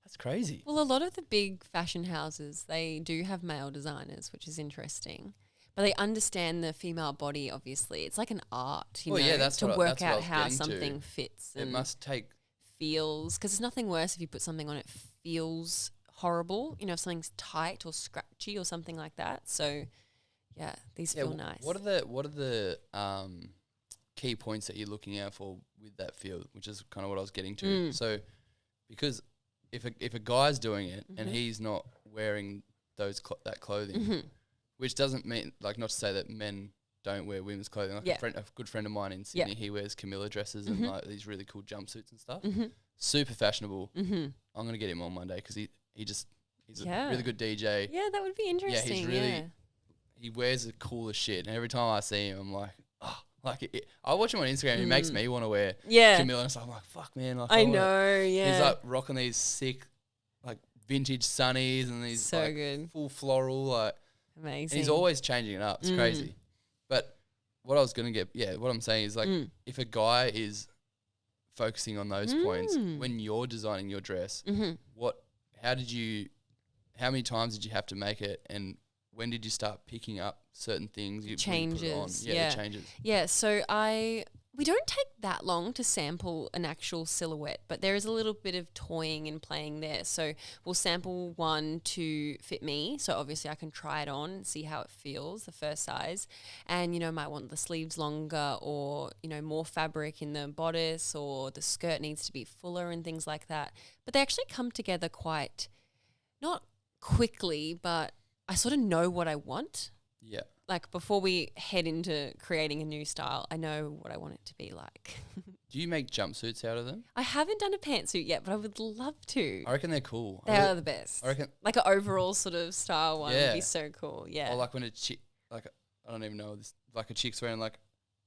that's crazy. Well, a lot of the big fashion houses, they do have male designers, which is interesting. But they understand the female body, obviously. It's like an art, you know, that's to what work that's what I out was how getting to. something fits It and must take, feels. Because there's nothing worse if you put something on it feels horrible, you know, if something's tight or scratchy or something like that. So, yeah, these feel nice. What are the key points that you're looking out for with that feel, which is kind of what I was getting to. So, because if a guy's doing it and he's not wearing that clothing, which doesn't mean, like, not to say that men don't wear women's clothing. Like a good friend of mine in Sydney, he wears Camilla dresses and like these really cool jumpsuits and stuff. Super fashionable. I'm gonna get him on Monday because he's a really good DJ. Yeah, that would be interesting. Yeah, he's really he wears the coolest shit, and every time I see him, I'm like, oh, like I watch him on Instagram. He makes me want to wear Camilla and stuff. I'm like, fuck, man. Like, I know. Yeah, he's like rocking these sick, like vintage sunnies and these so like good, full floral, like amazing. And he's always changing it up. It's crazy. But what I was gonna what I'm saying is like, if a guy is focusing on those points when you're designing your dress, how many times did you have to make it, and when did you start picking up certain things? You Changes. When you put it on? The changes. Yeah, so we don't take that long to sample an actual silhouette, but there is a little bit of toying and playing there. So we'll sample one to fit me. So obviously I can try it on and see how it feels, the first size. And, might want the sleeves longer or, more fabric in the bodice, or the skirt needs to be fuller and things like that. But they actually come together quite, not quickly, but I sort of know what I want. Yeah. Like before we head into creating a new style, I know what I want it to be like. Do you make jumpsuits out of them? I haven't done a pantsuit yet, but I would love to. I reckon they're cool. They are the best. I reckon like an overall sort of style one would be so cool. Yeah. Or like when a chick, like I don't even know this, like a chick's wearing like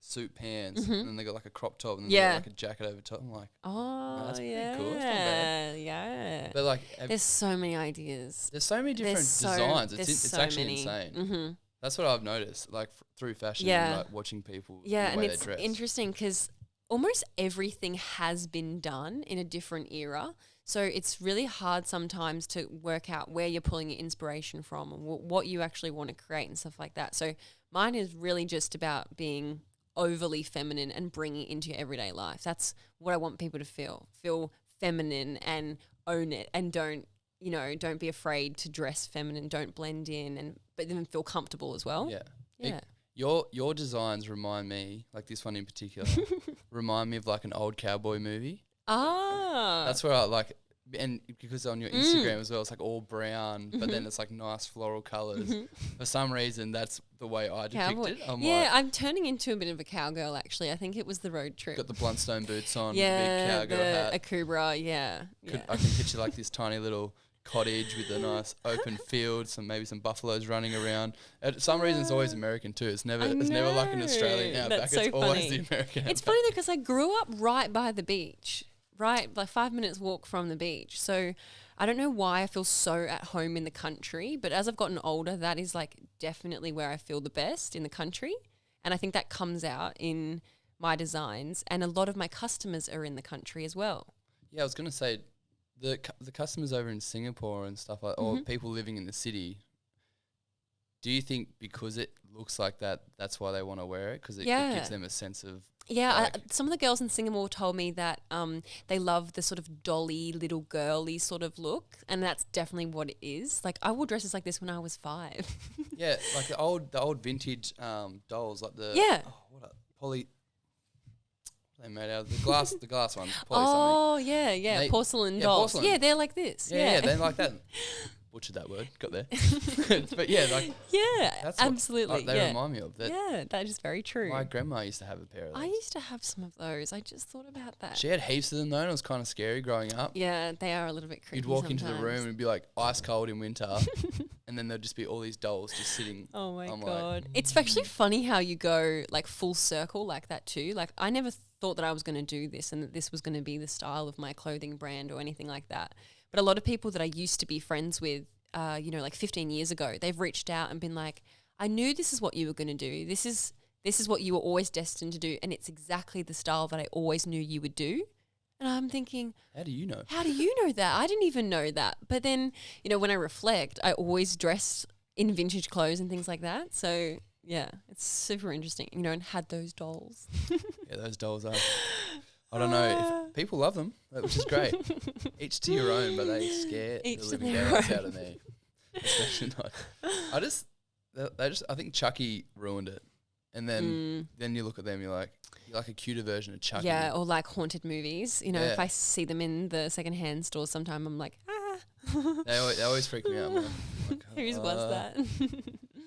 suit pants and then they got like a crop top and then they got like a jacket over top. I'm like, that's pretty cool. It's not bad. Yeah. But like, there's so many ideas. There's so many different designs. It's actually insane. Mm-hmm. That's what I've noticed, like through fashion and like watching people. Yeah, the way and it's they dress. interesting because almost everything has been done in a different era. So it's really hard sometimes to work out where you're pulling your inspiration from and what you actually want to create and stuff like that. So mine is really just about being overly feminine and bringing it into your everyday life. That's what I want people to feel feminine and own it, and don't be afraid to dress feminine, don't blend in, but then feel comfortable as well. Yeah. Your designs remind me, like this one in particular, remind me of like an old cowboy movie. That's where I like, and because on your Instagram as well, it's like all brown, but then it's like nice floral colours. For some reason, that's the way I depict it. I'm turning into a bit of a cowgirl actually. I think it was the road trip. Got the Blundstone boots on, big cowgirl hat. A Kubra, I can picture like this tiny little cottage with a nice open field, maybe some buffaloes running around. For some reason, it's always American too. It's never like an Australian outback. That's so it's funny. Always the American outback. It's funny though because I grew up right by the beach, right, like 5 minutes walk from the beach. So I don't know why I feel so at home in the country, but as I've gotten older, that is like definitely where I feel the best, in the country. And I think that comes out in my designs, and a lot of my customers are in the country as well. Yeah, I was going to say, the customers over in Singapore and stuff like, or people living in the city, do you think because it looks like that, that's why they want to wear it? Because it gives them a sense of... Yeah, some of the girls in Singapore told me that they love the sort of dolly, little girly sort of look, and that's definitely what it is. Like I wore dresses like this when I was 5. Yeah, like the old vintage dolls, like the poly... They made out of the glass ones. Porcelain dolls. Porcelain. Yeah, they're like this. Yeah, they're like that. Butchered that word, got there. But yeah, like that's absolutely. What, they remind me of that. Yeah, that is very true. My grandma used to have a pair of those. I used to have some of those. I just thought about that. She had heaps of them though, and it was kind of scary growing up. Yeah, they are a little bit creepy. You'd walk into the room and it'd be like ice cold in winter, and then there'd just be all these dolls just sitting. Oh my God. It's actually funny how you go like full circle like that too. Like I never thought that I was going to do this and that this was going to be the style of my clothing brand or anything like that. But a lot of people that I used to be friends with, like 15 years ago, they've reached out and been like, I knew this is what you were going to do. This is what you were always destined to do. And it's exactly the style that I always knew you would do. And I'm thinking, how do you know? How do you know that? I didn't even know that. But then, when I reflect, I always dressed in vintage clothes and things like that. So yeah, it's super interesting, and had those dolls. Yeah, those dolls are... I don't know. If people love them, which is great. Each to your own, but they scare the living daylights out of me. Especially not. I think Chucky ruined it. And then you look at them, you're like a cuter version of Chucky. Yeah, or like haunted movies. If I see them in the secondhand stores sometime, I'm like, They always freak me out. I'm like, whose was that?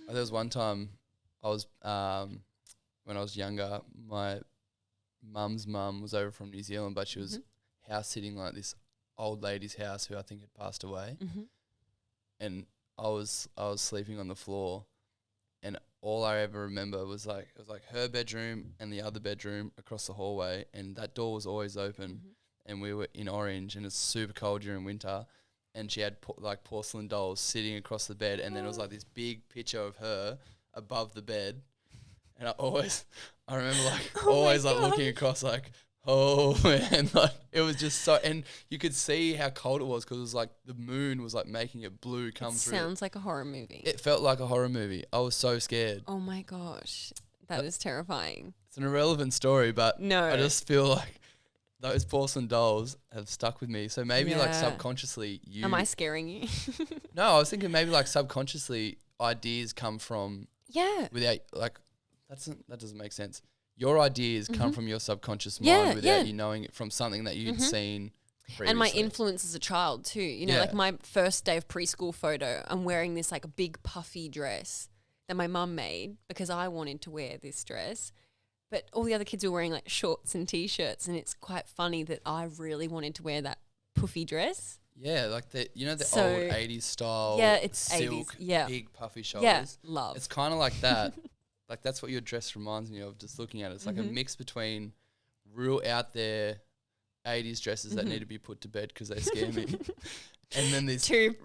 There was one time I was, when I was younger, my mum's mum was over from New Zealand, but she was house sitting like this old lady's house who I think had passed away. And I was sleeping on the floor, and all I ever remember was like, it was like her bedroom and the other bedroom across the hallway, and that door was always open, and we were in Orange, and it's super cold during winter, and she had like porcelain dolls sitting across the bed, and then it was like this big picture of her above the bed. And I remember like always like looking across like, Oh man, like it was just so, and you could see how cold it was because it was like the moon was like making it blue come through. Sounds like a horror movie. It felt like a horror movie. I was so scared. Oh my gosh, that is terrifying. It's an irrelevant story, but No. I just feel like those porcelain dolls have stuck with me. So maybe like Yeah. subconsciously you. Am I scaring you? No, I was thinking maybe like subconsciously ideas come from Yeah. without like that doesn't make sense. Your ideas come from your subconscious mind Yeah, without yeah. you knowing it from something that you'd seen previously. And my influence as a child too. You know, Yeah. like my first day of preschool photo, I'm wearing this like a big puffy dress that my mum made because I wanted to wear this dress. But all the other kids were wearing like shorts and t-shirts, and it's quite funny that I really wanted to wear that puffy dress. Yeah, like the old So, 80s style. yeah, it's silk, 80s, yeah. big puffy Yeah, shoulders. love. It's kind of like that. Like that's what your dress reminds me of. Just looking at it, it's like a mix between real out there 80s dresses that need to be put to bed because they scare me, and then these too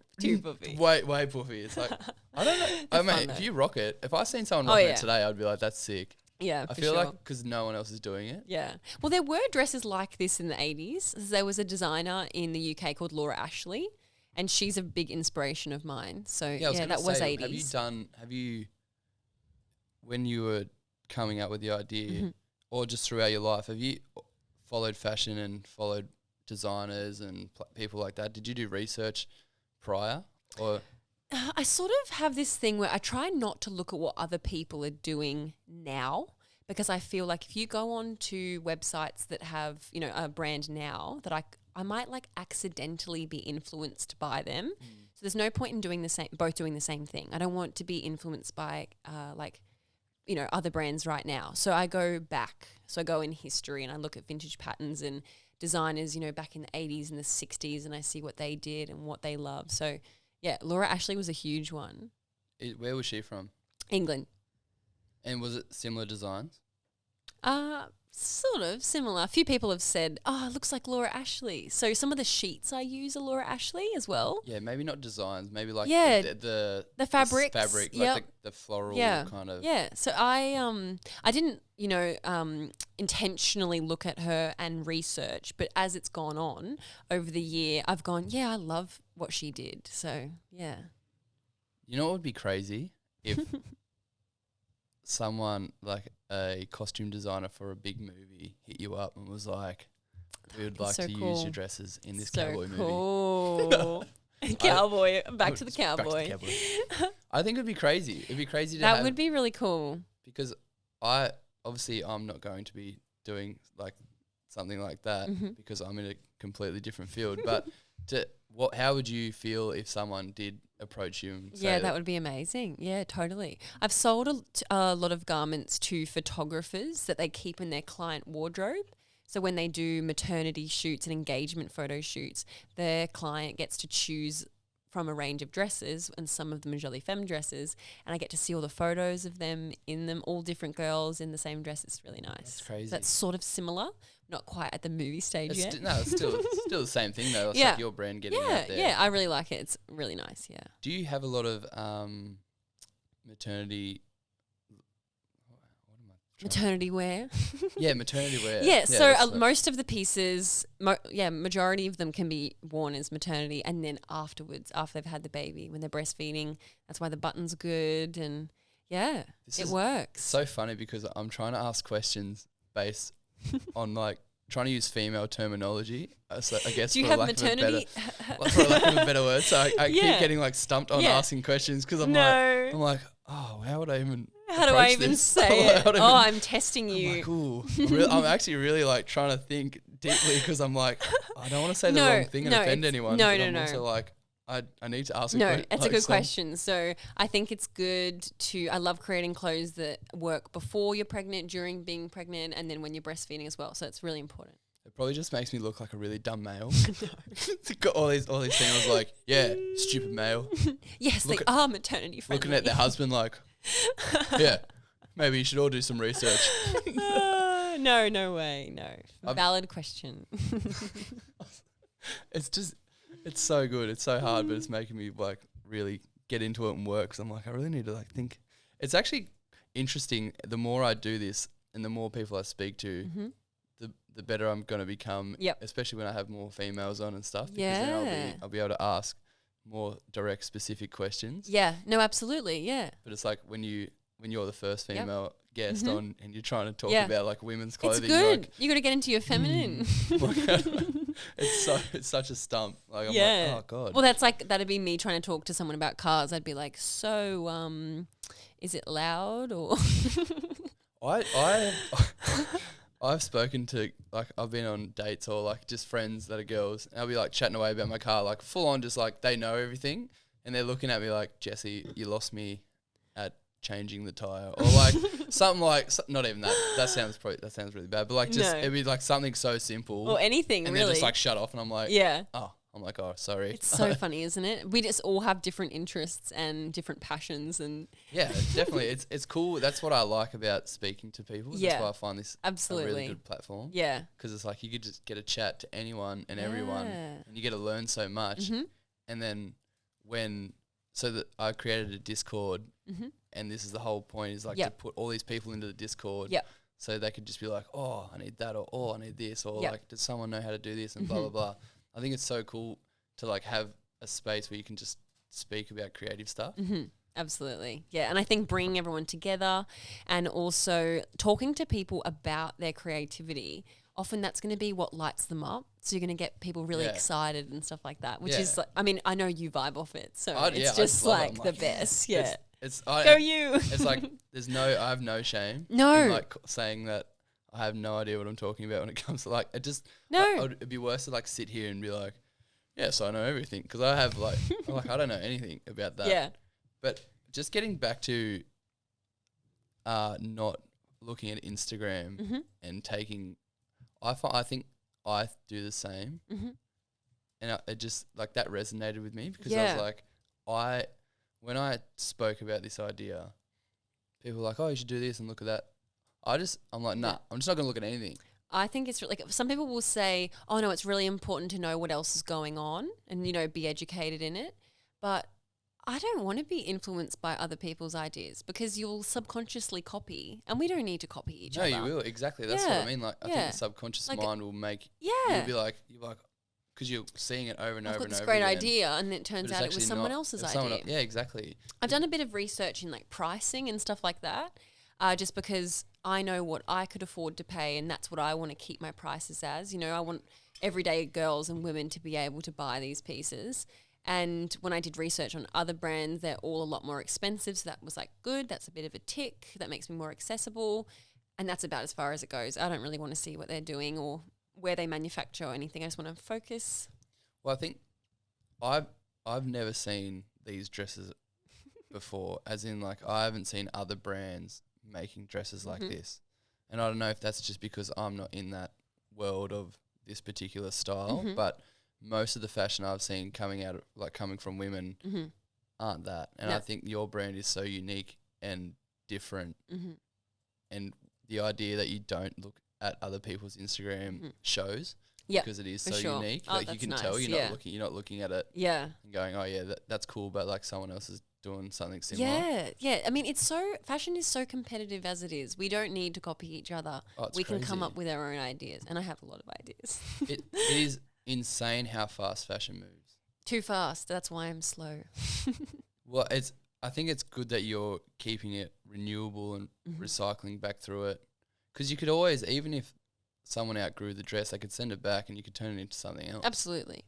puffy. way puffy. It's like I don't know. I mean, fun if though. you rock it, if I seen someone rocking yeah. it today, I'd be like, that's sick. Yeah, I for feel sure. like because no one else is doing it. Yeah. Well, there were dresses like this in the 80s. There was a designer in the UK called Laura Ashley, and she's a big inspiration of mine. So, Yeah, I was yeah, gonna that was say, 80s. Have you, when you were coming up with the idea, Mm-hmm. or just throughout your life, have you followed fashion and followed designers and people like that? Did you do research prior, or I sort of have this thing where I try not to look at what other people are doing now, because I feel like if you go on to websites that have, you know, a brand now, that I might like accidentally be influenced by them. So there's no point in doing both doing the same thing. I don't want to be influenced by like, you know, other brands right now. So I go back. So I go in history and I look at vintage patterns and designers, you know, back in the 80s and the 60s, and I see what they did and what they love. So yeah, Laura Ashley was a huge one. where was she from? England. And was it similar designs? Sort of similar. A few people have said, oh, it looks like Laura Ashley. So some of the sheets I use are Laura Ashley as well. Yeah, maybe not designs. Maybe like Yeah, the fabrics, fabric, yep. like the floral Yeah. kind of. Yeah. So I didn't, you know, intentionally look at her and research, but as it's gone on over the year, I've gone, yeah, I love what she did. So yeah. You know what would be crazy if someone like a costume designer for a big movie hit you up and was like, "We would be like so to use cool. your dresses in this So cowboy movie." cool. Cowboy. Back to the cowboy. I think it'd be crazy. It'd be crazy to That have, would be really cool. because obviously I'm not going to be doing like something like that Mm-hmm. because I'm in a completely different field. But how would you feel if someone did approach you and say Yeah, that would be amazing. Yeah, totally. I've sold a lot of garments to photographers that they keep in their client wardrobe. So when they do maternity shoots and engagement photo shoots, their client gets to choose from a range of dresses, and some of them are Jolie Femme dresses, and I get to see all the photos of them in them, all different girls in the same dress. It's really nice. That's crazy. That's sort of similar, not quite at the movie stage yet. It's still the same thing though. It's Yeah. like your brand getting Yeah, out there. yeah, I really like it. It's really nice, yeah. Do you have a lot of maternity? Maternity wear. Yeah, maternity wear. Yeah, so that's what- most of the pieces, majority of them can be worn as maternity, and then afterwards, after they've had the baby, when they're breastfeeding, that's why the button's good, and yeah, This it is works. so funny because I'm trying to ask questions based on like trying to use female terminology. So I guess Do you for have lack maternity? for lack of a better word. So I Yeah. keep getting like stumped on Yeah. asking questions because I'm No. like, oh, how would I even? How do I approach even this? say it? How would I Oh, even- I'm testing I'm you. like, ooh. I'm actually really like trying to think deeply because I'm like, I don't want to say the No, wrong thing and no, offend it's- anyone. no, but no, I'm no. also like, I need to ask. No, a it's a good question. So I think it's good I love creating clothes that work before you're pregnant, during being pregnant, and then when you're breastfeeding as well. So it's really important. It probably just makes me look like a really dumb male. Got all these females like, yeah, stupid male, Yes, Look they at- are maternity friendly. looking at their husband like, yeah, maybe you should all do some research. No way, no. I'm- Valid question. It's so good. It's so hard, but it's making me like really get into it and work. Cause I'm like, I really need to like think. It's actually interesting. The more I do this and the more people I speak to, Mm-hmm. the better I'm going to become, especially when I have more females on and stuff, because then I'll be able to ask more direct, specific questions. Yeah, no, absolutely, yeah. But it's like when you're the first female guest on and you're trying to talk about like women's clothing. It's good. Like, you got to get into your feminine. It's such a stump. Like I'm like, oh God. Well, that'd be me trying to talk to someone about cars. I'd be like, so is it loud or? I've spoken to, like, I've been on dates or like just friends that are girls, and I'll be like chatting away about my car, like full on, just like they know everything, and they're looking at me like, Jesse, you lost me at changing the tire, or like something like, not even that. That sounds really bad, but like just it'd be like something so simple or anything, and really. They're just like shut off, and I'm like, oh, sorry. It's so funny, isn't it? We just all have different interests and different passions, and yeah, definitely, it's cool. That's what I like about speaking to people. That's why I find this a really good platform. Yeah, because it's like you could just get a chat to anyone and everyone, and you get to learn so much. And then I created a Discord, and this is the whole point, is like to put all these people into the Discord. So they could just be like, oh, I need that, or oh, I need this, or like, does someone know how to do this, and blah blah blah. I think it's so cool to like have a space where you can just speak about creative stuff. Absolutely. Yeah. And I think bringing everyone together and also talking to people about their creativity, often that's going to be what lights them up. So you're going to get people really excited and stuff like that, which is like, I mean, I know you vibe off it. So it's just like the best. Yeah. Go you. It's like I have no shame. No. In like saying that I have no idea what I'm talking about when it comes to like, it just, it'd be worse to like sit here and be like, yes, I know everything. Because I have like, I don't know anything about that. Yeah. But just getting back to not looking at Instagram and taking, I think I do the same. And it just, like, that resonated with me because I was like, when I spoke about this idea, people were like, oh, you should do this and look at that. I'm like, nah, I'm just not going to look at anything. I think it's like, some people will say, oh no, it's really important to know what else is going on and, you know, be educated in it. But I don't want to be influenced by other people's ideas because you'll subconsciously copy, and we don't need to copy each other. No, you will. Exactly. That's what I mean. Like, I think the subconscious mind will make, you'll be like, because you're seeing it over and over and over. I've got this great idea, and it turns out it was someone else's idea. Yeah, exactly. I've done a bit of research in like pricing and stuff like that, just because I know what I could afford to pay, and that's what I want to keep my prices as. You know, I want everyday girls and women to be able to buy these pieces. And when I did research on other brands, they're all a lot more expensive. So that was like, good. That's a bit of a tick. That makes me more accessible. And that's about as far as it goes. I don't really want to see what they're doing or where they manufacture or anything. I just want to focus. Well, I think I've never seen these dresses before, as in like I haven't seen other brands making dresses like this. And I don't know if that's just because I'm not in that world of this particular style, but most of the fashion I've seen coming from women aren't that. And I think your brand is so unique and different. And the idea that you don't look at other people's Instagram shows because it is so unique. Like you can tell you're not looking at it and going, oh yeah, that's cool, but like someone else is doing something similar. Yeah. I mean, fashion is so competitive as it is. We don't need to copy each other. We can come up with our own ideas, and I have a lot of ideas. It is insane how fast fashion moves. Too fast. That's why I'm slow. Well, I think it's good that you're keeping it renewable and recycling back through it, because you could always, even if someone outgrew the dress, they could send it back and you could turn it into something else. Absolutely.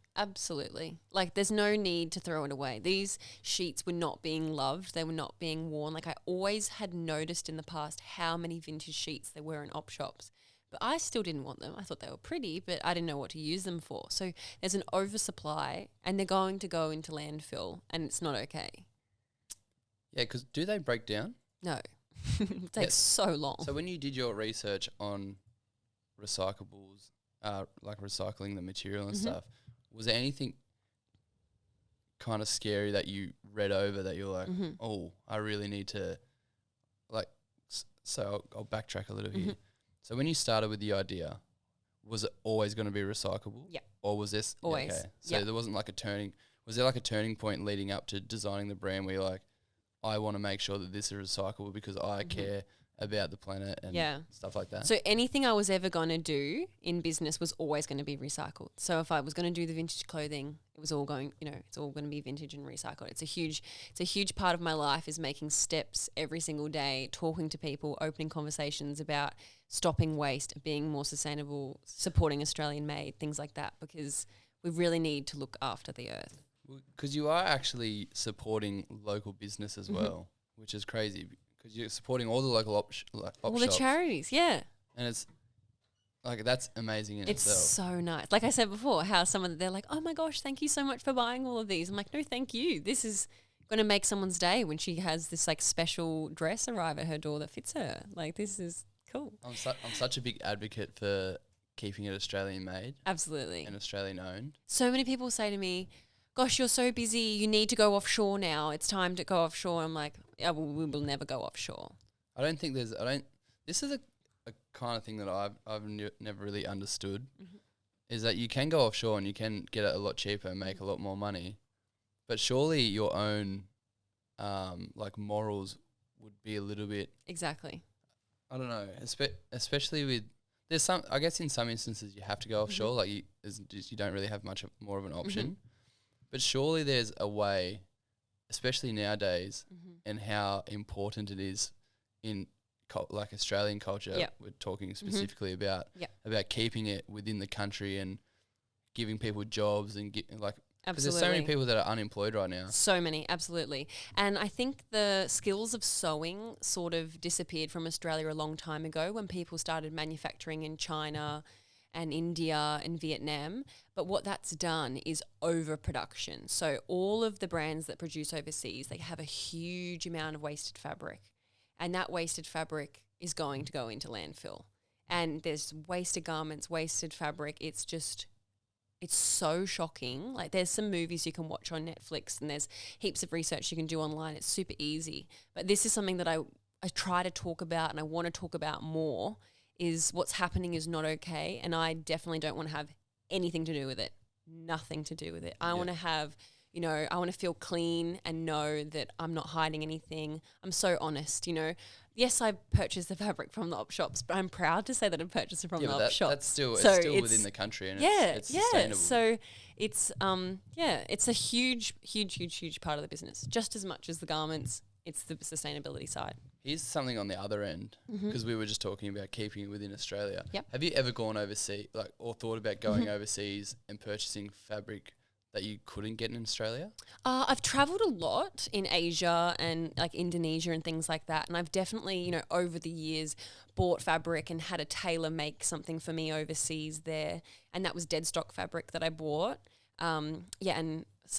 Like, there's no need to throw it away. These sheets were not being loved. They were not being worn. Like, I always had noticed in the past how many vintage sheets there were in op shops. But I still didn't want them. I thought they were pretty, but I didn't know what to use them for. So there's an oversupply, and they're going to go into landfill, and it's not okay. Yeah, because do they break down? No. It takes so long. So when you did your research on recyclables, like recycling the material and stuff, was there anything kind of scary that you read over that you're like, oh, I really need to, like, so I'll backtrack a little here. So when you started with the idea, was it always going to be recyclable? Yeah. Or was this always? Okay. So there wasn't like was there like a turning point leading up to designing the brand where you're like, I want to make sure that this is recyclable because I care about the planet and stuff like that. So anything I was ever going to do in business was always going to be recycled. So if I was going to do the vintage clothing, it was all going, it's all going to be vintage and recycled. It's a huge part of my life is making steps every single day, talking to people, opening conversations about stopping waste, being more sustainable, supporting Australian made, things like that, because we really need to look after the earth. Because you are actually supporting local business as well, which is crazy. Because you're supporting all the local op all shops. the charities, yeah. And it's like, that's amazing in it's itself. It's so nice. Like I said before, how they're like, oh my gosh, thank you so much for buying all of these. I'm like, no, thank you. This is going to make someone's day when she has this like special dress arrive at her door that fits her. Like, this is cool. I'm such a big advocate for keeping it Australian made. Absolutely. And Australian owned. So many people say to me, gosh, you're so busy. You need to go offshore now. It's time to go offshore. I'm like, yeah, well, we will never go offshore. This is a kind of thing that I've never really understood, is that you can go offshore and you can get it a lot cheaper and make a lot more money, but surely your own like morals would be a little bit. Exactly. I don't know, especially with, there's some, I guess in some instances you have to go offshore, like you don't really have much more of an option, but surely there's a way, especially nowadays, and how important it is in like Australian culture. We're talking specifically about keeping it within the country and giving people jobs and because there's so many people that are unemployed right now. So many, absolutely. And I think the skills of sewing sort of disappeared from Australia a long time ago when people started manufacturing in China and India and Vietnam. But what that's done is overproduction. So all of the brands that produce overseas, they have a huge amount of wasted fabric. And that wasted fabric is going to go into landfill. And there's wasted garments, wasted fabric. It's so shocking. Like, there's some movies you can watch on Netflix and there's heaps of research you can do online. It's super easy. But this is something that I try to talk about and I want to talk about more, is what's happening is not okay. And I definitely don't want to have anything to do with it. Nothing to do with it. I want to have, I want to feel clean and know that I'm not hiding anything. I'm so honest, Yes, I purchased the fabric from the op shops, but I'm proud to say that I purchased it from the op shops. That's still, it's still within the country and it's sustainable. So it's it's a huge part of the business. Just as much as the garments, it's the sustainability side. Here's something on the other end, because we were just talking about keeping it within Australia. Yep. Have you ever gone overseas, or thought about going overseas and purchasing fabric that you couldn't get in Australia? I've travelled a lot in Asia and like Indonesia and things like that. And I've definitely, over the years bought fabric and had a tailor make something for me overseas there. And that was dead stock fabric that I bought. And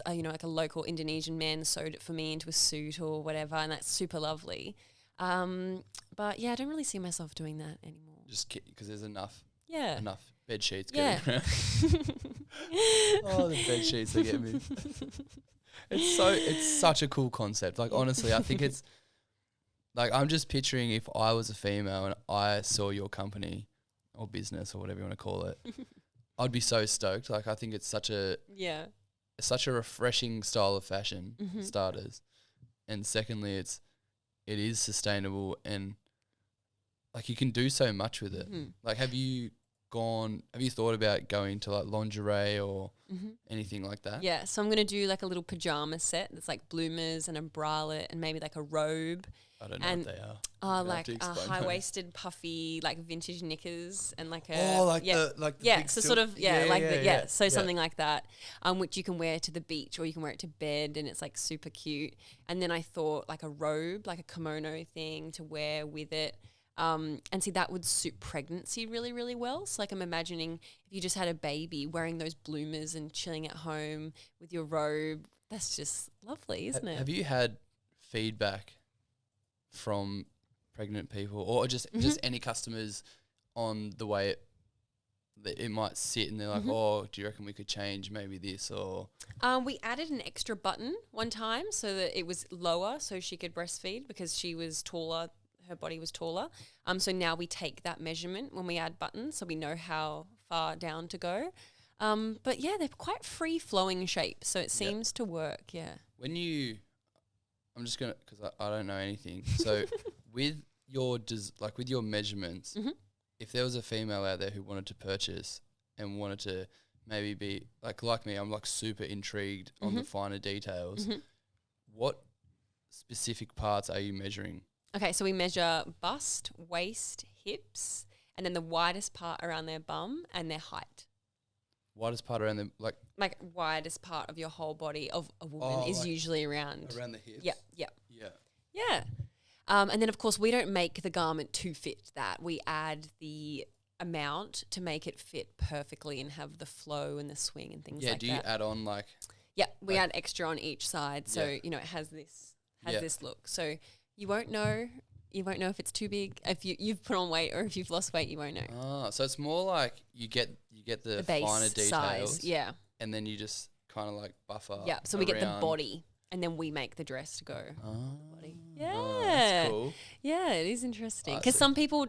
like a local Indonesian man sewed it for me into a suit or whatever. And that's super lovely. But yeah, I don't really see myself doing that anymore. Just because there's enough bed sheets going around. Oh, the bed sheets, they get me. It's such a cool concept. Like, honestly, I think it's like, I'm just picturing if I was a female and I saw your company or business or whatever you want to call it, I'd be so stoked. Like, I think it's such a refreshing style of fashion, starters. And secondly, it is sustainable and like you can do so much with it. Like, have you thought about going to like lingerie or anything like that? Yeah, so I'm going to do like a little pajama set that's like bloomers and a bralette and maybe like a robe. I don't know what they are. Like high-waisted puffy like vintage knickers and like a the big so silk. sort of something like that, which you can wear to the beach or you can wear it to bed and it's like super cute. And then I thought like a robe, like a kimono thing to wear with it. And see, that would suit pregnancy really, really well. So like I'm imagining if you just had a baby wearing those bloomers and chilling at home with your robe, that's just lovely, isn't it? Have you had feedback from pregnant people or just any customers on the way it might sit and they're like, oh, do you reckon we could change maybe this or? We added an extra button one time so that it was lower so she could breastfeed because she was taller. Her body was taller. So now we take that measurement when we add buttons so we know how far down to go. But yeah, they're quite free-flowing shapes, so it seems to work, yeah. I'm just going to, because I don't know anything. So with like with your measurements, if there was a female out there who wanted to purchase and wanted to maybe be like me, I'm like super intrigued on the finer details. What specific parts are you measuring? Okay, so we measure bust, waist, hips, and then the widest part around their bum and their height. Widest part around the like widest part of your whole body of a woman is usually around the hips. Yeah. And then of course we don't make the garment to fit that. We add the amount to make it fit perfectly and have the flow and the swing and things like that. Yeah, do you add on Yeah, we add extra on each side, so it has this look. So you won't know if it's too big. If you've put on weight or if you've lost weight, you won't know. Ah, so it's more like you get the base finer details, size, and then you just kind of like buffer. Yeah, so we get the body, and then we make the dress to go. Body. Yeah, that's cool. Yeah, it is interesting because some people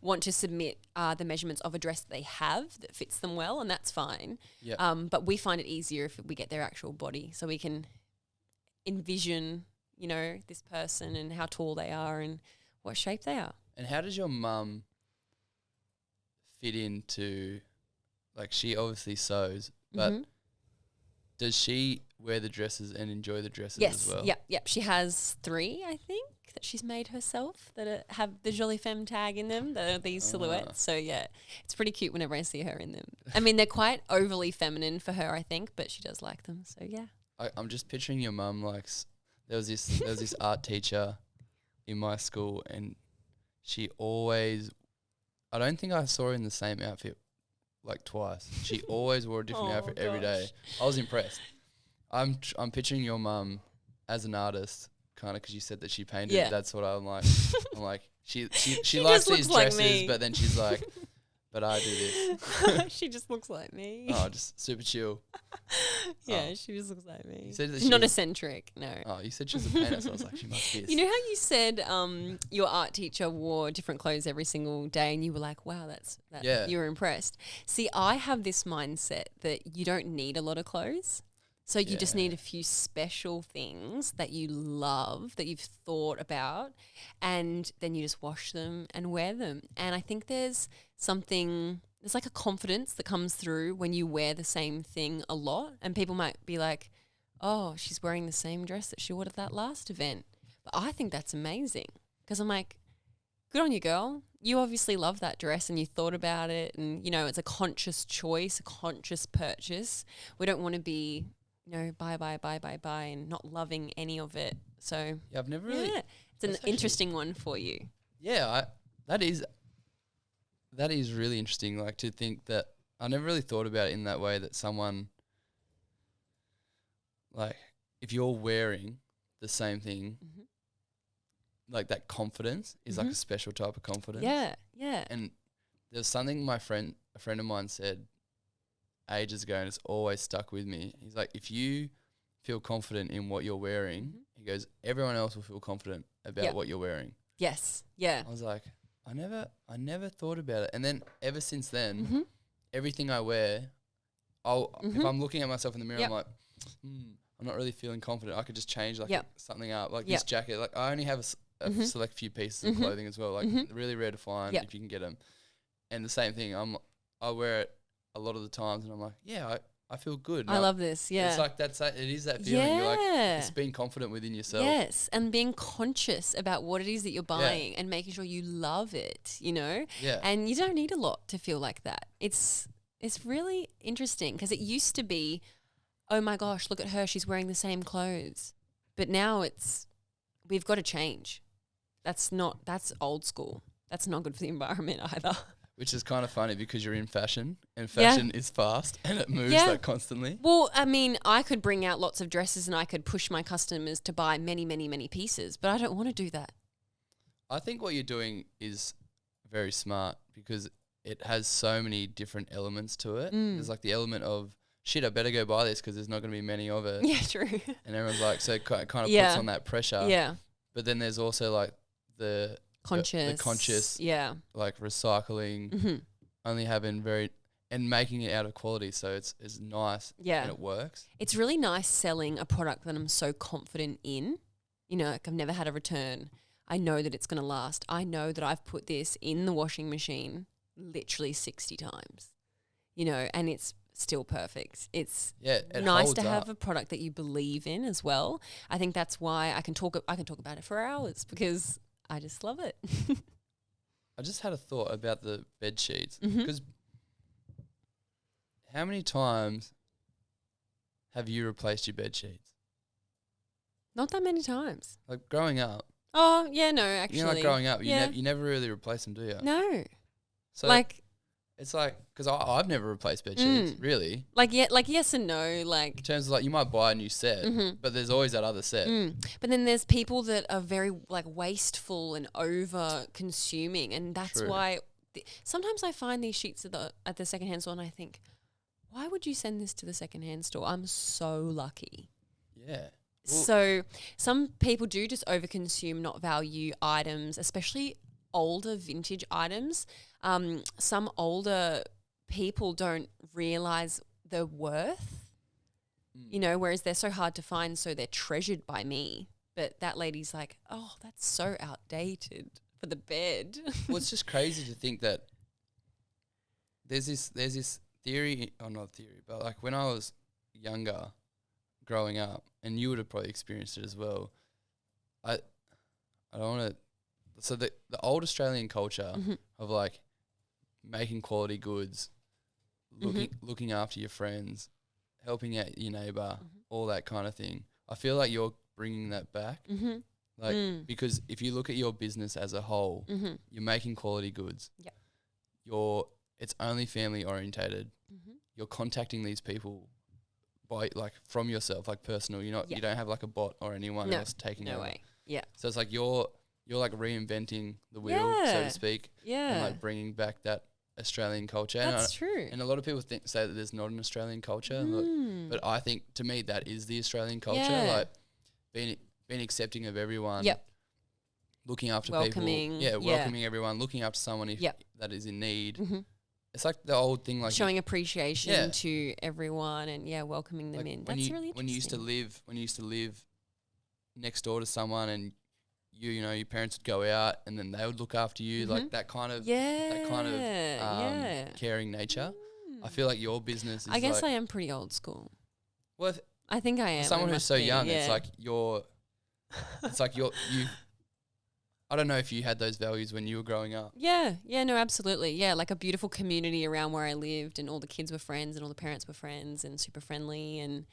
want to submit the measurements of a dress that they have that fits them well, and that's fine. Yeah. But we find it easier if we get their actual body, so we can envision, this person and how tall they are and what shape they are. And how does your mum fit into, like, she obviously sews, but does she wear the dresses and enjoy the dresses as well? Yep. She has 3, I think, that she's made herself that have the Jolie Femme tag in them, that are these silhouettes. So, yeah, it's pretty cute whenever I see her in them. I mean, they're quite overly feminine for her, I think, but she does like them. So, yeah. I'm just picturing your mum like there was this art teacher in my school, and she always, I don't think I saw her in the same outfit like twice. She always wore a different outfit every day. I was impressed. I'm picturing your mum as an artist, kind of, because you said that she painted. Yeah. That's what I'm like. I'm like, she likes these dresses, like but then she's like, but I do this. She just looks like me. Oh, just super chill. Yeah, she just looks like me. You said that She's not eccentric, no. Oh, you said she was a painter, so I was like, she must be. You know how you said your art teacher wore different clothes every single day, and you were like, wow, you were impressed. See, I have this mindset that you don't need a lot of clothes. So you just need a few special things that you love, that you've thought about, and then you just wash them and wear them. And I think there's like a confidence that comes through when you wear the same thing a lot. And people might be like, oh, she's wearing the same dress that she wore at that last event. But I think that's amazing because I'm like, good on you, girl. You obviously love that dress and you thought about it, and, it's a conscious choice, a conscious purchase. We don't want to be, buy, and not loving any of it. So yeah, I've never really. Yeah, it's an interesting one for you. Yeah, that is really interesting. Like, to think that I never really thought about it in that way, that someone, like, if you're wearing the same thing, like, that confidence is like a special type of confidence. Yeah. And there's something a friend of mine said ages ago, and it's always stuck with me. He's like, if you feel confident in what you're wearing, he goes, everyone else will feel confident about what you're wearing. Yes. Yeah. I was like, I never thought about it. And then ever since then, everything I wear, if I'm looking at myself in the mirror, I'm like, I'm not really feeling confident. I could just change something up, like this jacket. Like, I only have a select few pieces of clothing as well, like really rare to find if you can get them. And the same thing, I wear it a lot of the times, and I'm like, I feel good. I love this. Yeah. It's like it is that feeling. Yeah. You're like, it's being confident within yourself. Yes. And being conscious about what it is that you're buying and making sure you love it, Yeah. And you don't need a lot to feel like that. It's really interesting because it used to be, oh my gosh, look at her, she's wearing the same clothes. But now we've got to change. That's old school. That's not good for the environment either. Which is kind of funny because you're in fashion, and fashion is fast and it moves like constantly. Well, I mean, I could bring out lots of dresses and I could push my customers to buy many, many, many pieces, but I don't want to do that. I think what you're doing is very smart because it has so many different elements to it. There's like the element of, shit, I better go buy this because there's not going to be many of it. Yeah, true. And everyone's like, so it kind of puts on that pressure. Yeah. But then there's also like the conscious, like recycling, only having and making it out of quality, so it's nice, and it works. It's really nice selling a product that I'm so confident in. Like, I've never had a return. I know that it's going to last. I know that I've put this in the washing machine literally 60 times, and it's still perfect. It's nice to have a product that you believe in as well. I think that's why I can talk about it for hours because I just love it. I just had a thought about the bed sheets because how many times have you replaced your bed sheets? Not that many times. Like growing up. Oh, yeah, no, actually. Like growing up, you never really replace them, do you? No. So it's like, because I've never replaced bed sheets, really. Like yes and no. Like in terms of like, you might buy a new set, but there's always that other set. But then there's people that are very like wasteful and over consuming, and that's why sometimes I find these sheets at the secondhand store, and I think, why would you send this to the secondhand store? I'm so lucky. Yeah. Well, so some people do just overconsume, not value items, especially older vintage items. Some older people don't realize the worth, whereas they're so hard to find, so they're treasured by me. But that lady's like, oh, that's so outdated for the bed. Well, it's just crazy to think that there's this theory, or not theory, but like when I was younger, growing up, and you would have probably experienced it as well. I don't want to. So the old Australian culture of like making quality goods, looking after your friends, helping out your neighbor, all that kind of thing. I feel like you're bringing that back, because if you look at your business as a whole, you're making quality goods. Yeah. It's only family orientated. You're contacting these people by like from yourself, like personal. You don't have like a bot or anyone else taking over. No way. Yeah. So it's like you're like reinventing the wheel, so to speak. Yeah. And like bringing back that Australian culture. That's true. And a lot of people say that there's not an Australian culture, but I think to me that is the Australian culture. Yeah. Like being accepting of everyone. Yep. Looking after welcoming, people. Yeah, welcoming everyone, looking after someone that is in need. It's like the old thing, like showing appreciation to everyone and welcoming them in. That's really interesting. When you used to live next door to someone, and your parents would go out and then they would look after you, like that kind of caring nature. I feel like your business is, I guess I am pretty old school. Well, I think I am. Someone who's so young, it's like you. I don't know if you had those values when you were growing up. Yeah, no, absolutely. Yeah, like a beautiful community around where I lived, and all the kids were friends and all the parents were friends and super friendly, and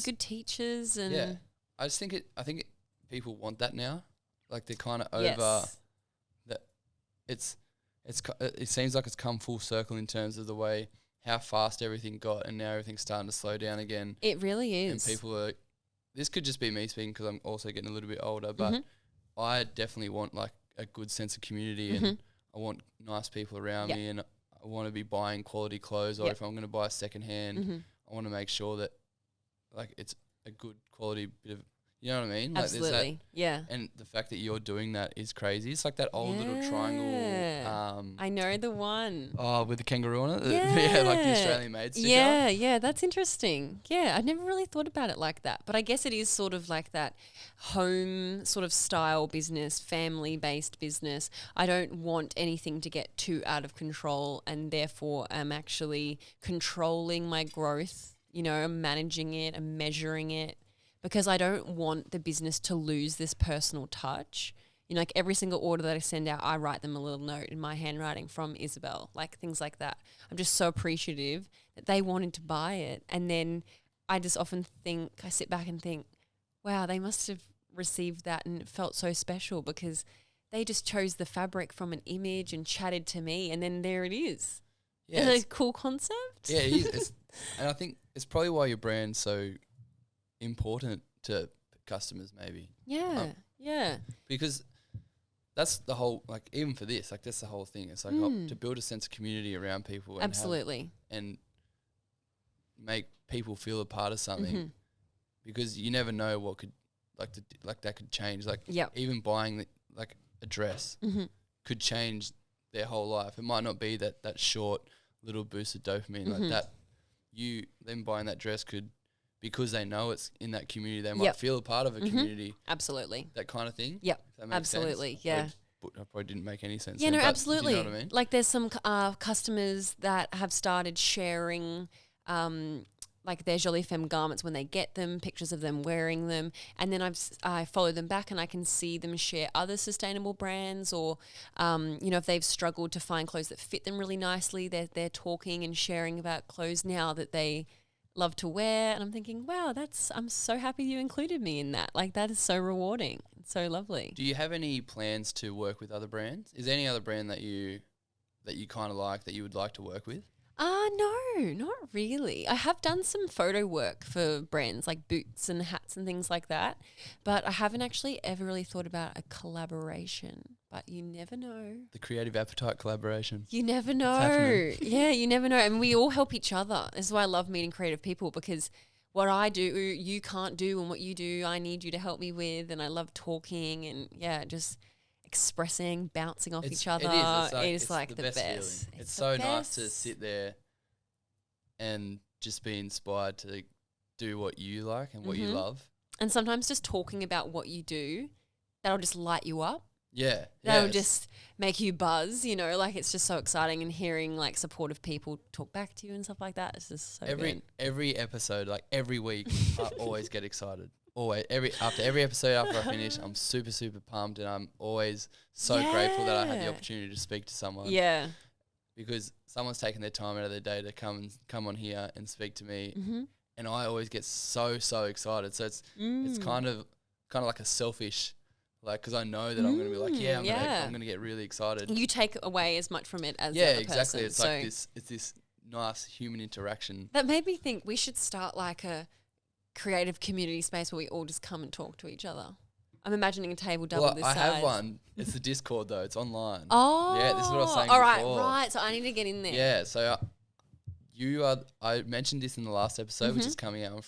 good teachers and I think people want that now. Like they're kind of over that. It seems like it's come full circle in terms of the way how fast everything got, and now everything's starting to slow down again. It really is. And people are. This could just be me speaking because I'm also getting a little bit older, but I definitely want like a good sense of community, and I want nice people around me, and I want to be buying quality clothes, or if I'm going to buy a second hand, I want to make sure that like it's a good quality bit of, you know what I mean? Like absolutely. And the fact that you're doing that is crazy. It's like that old little triangle. I know the one. Oh, with the kangaroo on it? Yeah, like the Australian made sticker. Yeah, that's interesting. Yeah, I'd never really thought about it like that. But I guess it is sort of like that home sort of style business, family-based business. I don't want anything to get too out of control, and therefore I'm actually controlling my growth, managing it and measuring it, because I don't want the business to lose this personal touch. Like every single order that I send out, I write them a little note in my handwriting from Isabel, like things like that. I'm just so appreciative that they wanted to buy it. And then I just often I sit back and think, wow, they must have received that and it felt so special because they just chose the fabric from an image and chatted to me, and then there it is. Yeah, it's a cool concept. Yeah, it is. And I think it's probably why your brand's so important to customers, maybe. Yeah. Because that's the whole, like, even for this, like, that's the whole thing. It's like to build a sense of community around people. And absolutely. And make people feel a part of something, because you never know what could, that could change. Like, even buying a dress could change their whole life. It might not be that short little boost of dopamine like that. Them buying that dress could because they know it's in that community, they might feel a part of a community. Absolutely. That kind of thing. Yep. If that makes Absolutely. sense. Yeah. I probably didn't make any sense. Yeah, then, no, but absolutely. Do you know what I mean? Like there's some customers that have started sharing like their Jolie Femme garments when they get them, pictures of them wearing them, and then I follow them back and I can see them share other sustainable brands, or if they've struggled to find clothes that fit them really nicely, they're talking and sharing about clothes now that they love to wear, and I'm thinking, wow, I'm so happy you included me in that. Like that is so rewarding. It's so lovely. Do you have any plans to work with other brands? Is there any other brand that you kind of like that you would like to work with? No, not really. I have done some photo work for brands like boots and hats and things like that, but I haven't actually ever really thought about a collaboration. But you never know. The Creative Appetite collaboration. You never know. Yeah, you never know. And we all help each other. This is why I love meeting creative people, because what I do, you can't do, and what you do, I need you to help me with. And I love talking and, just expressing, bouncing off each other. It's like the best. Feeling. It's so nice to sit there and just be inspired to do what you like and what you love. And sometimes just talking about what you do, that'll just light you up. Yeah. That'll just make you buzz, like it's just so exciting, and hearing like supportive people talk back to you and stuff like that. It's just so good. Every episode, like every week, I always get excited. Always, after every episode after I finish, I'm super, super pumped, and I'm always so grateful that I had the opportunity to speak to someone. Yeah. Because someone's taken their time out of their day to come on here and speak to me, and I always get so excited. So it's kind of like a selfish, like, because I know that I'm going to be like, I'm going to get really excited. You take away as much from it as the other exactly. person. It's like this. It's this nice human interaction. That made me think we should start like a creative community space where we all just come and talk to each other. I'm imagining a table double this size. I have one. It's the Discord though. It's online. Oh. Yeah, this is what I was saying before. Right. So I need to get in there. Yeah, so I mentioned this in the last episode, which is coming out on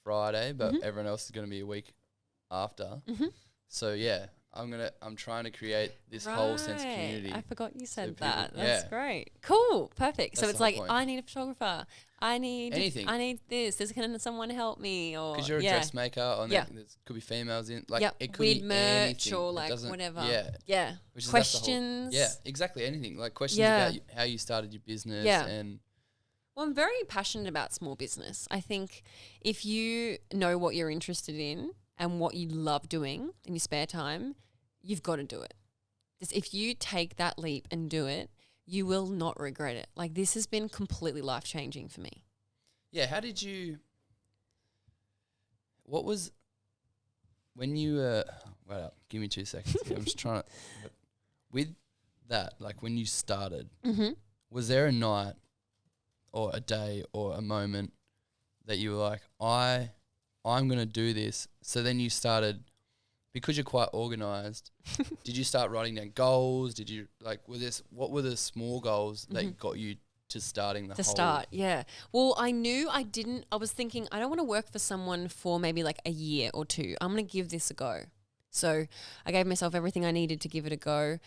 Friday, but everyone else is going to be a week after. So yeah, I'm trying to create this whole sense of community. I forgot you said that. That's great. Cool. Perfect. That's so it's like, point. I need a photographer. I need anything. I need this. Can someone help me? Or because you're a dressmaker, or there could be females in. Like it could weird be merch anything. Or like whatever. Yeah. Questions. Exactly. Anything like questions about how you started your business and. Well, I'm very passionate about small business. I think if you know what you're interested in and what you love doing in your spare time, you've got to do it. Just if you take that leap and do it, you will not regret it. Like, this has been completely life-changing for me. Yeah, how did you – what was – when you wait up, give me 2 seconds. I'm just trying to – with that, like when you started, was there a night or a day or a moment that you were like, I'm going to do this? So then you started – because you're quite organised, did you start writing down goals? Did you what were the small goals that got you to starting the whole? Yeah. Well, I was thinking, I don't want to work for someone for maybe like a year or two. I'm going to give this a go. So I gave myself everything I needed to give it a go.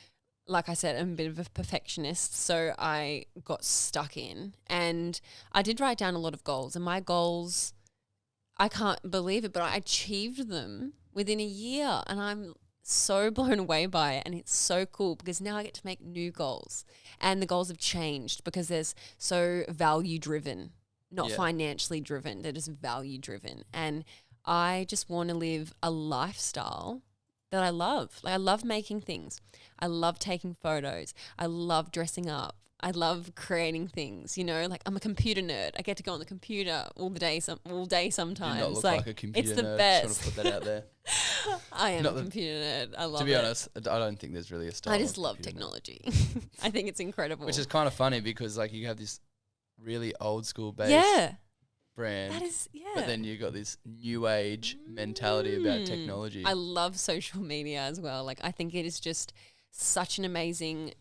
Like I said, I'm a bit of a perfectionist, so I got stuck in, and I did write down a lot of goals, and my goals, I can't believe it, but I achieved them within a year, and I'm so blown away by it, and it's so cool because now I get to make new goals, and the goals have changed because they're so value driven, not financially driven. They're just value driven, and I just want to live a lifestyle that I love. Like, I love making things. I love taking photos. I love dressing up. I love creating things, like I'm a computer nerd. I get to go on the computer all day sometimes. You not look like a computer it's the nerd. best. Just want to put that out there. I am a computer nerd. I love it. To be honest, I don't think there's really a style. I just love technology. I think it's incredible. Which is kind of funny because like you have this really old school based brand. That is, But then you got this new age mentality about technology. I love social media as well. Like, I think it is just such an amazing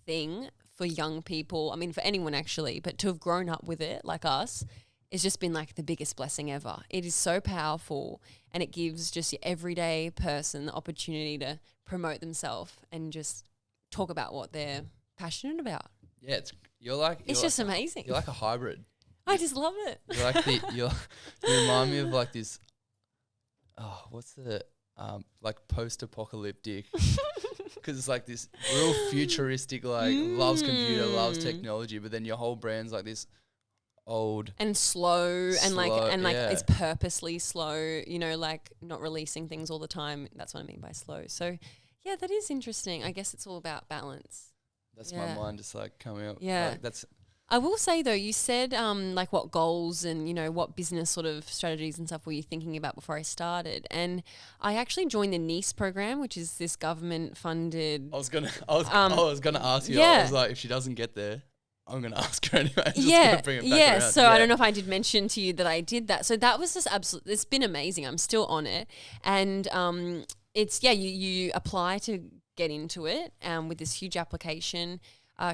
thing for young people. I mean, for anyone actually, but to have grown up with it like us, it's just been like the biggest blessing ever. It is so powerful, and it gives just your everyday person the opportunity to promote themselves and just talk about what they're passionate about. Yeah, it's just amazing. You're like a hybrid. I just love it. You're like you remind me of like this. Oh, what's the like post-apocalyptic? Because it's like this real futuristic, like loves computer, loves technology, but then your whole brand's like this old and slow and like yeah. it's purposely slow, you know, like not releasing things all the time. That's what I mean by slow. So yeah, that is interesting. I guess it's all about balance. That's my mind just like coming up. Yeah. Like that's. I will say though, you said like what goals and, you know, what business sort of strategies and stuff were you thinking about before I started? And I actually joined the NEIS program, which is this government funded. I was gonna ask you. Yeah. I was like, if she doesn't get there, I'm gonna ask her anyway. I'm just Yeah, gonna bring it back around. So I don't know if I did mention to you that I did that. So that was just absolutely. It's been amazing. I'm still on it, and it's you apply to get into it with this huge application.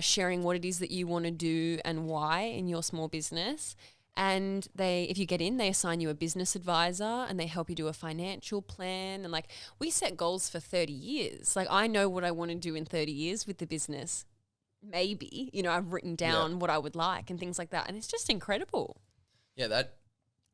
Sharing what it is that you want to do and why in your small business. And if you get in, they assign you a business advisor and they help you do a financial plan. And like we set goals for 30 years. Like I know what I want to do in 30 years with the business. Maybe, you know, I've written down what I would like and things like that. And it's just incredible. Yeah, that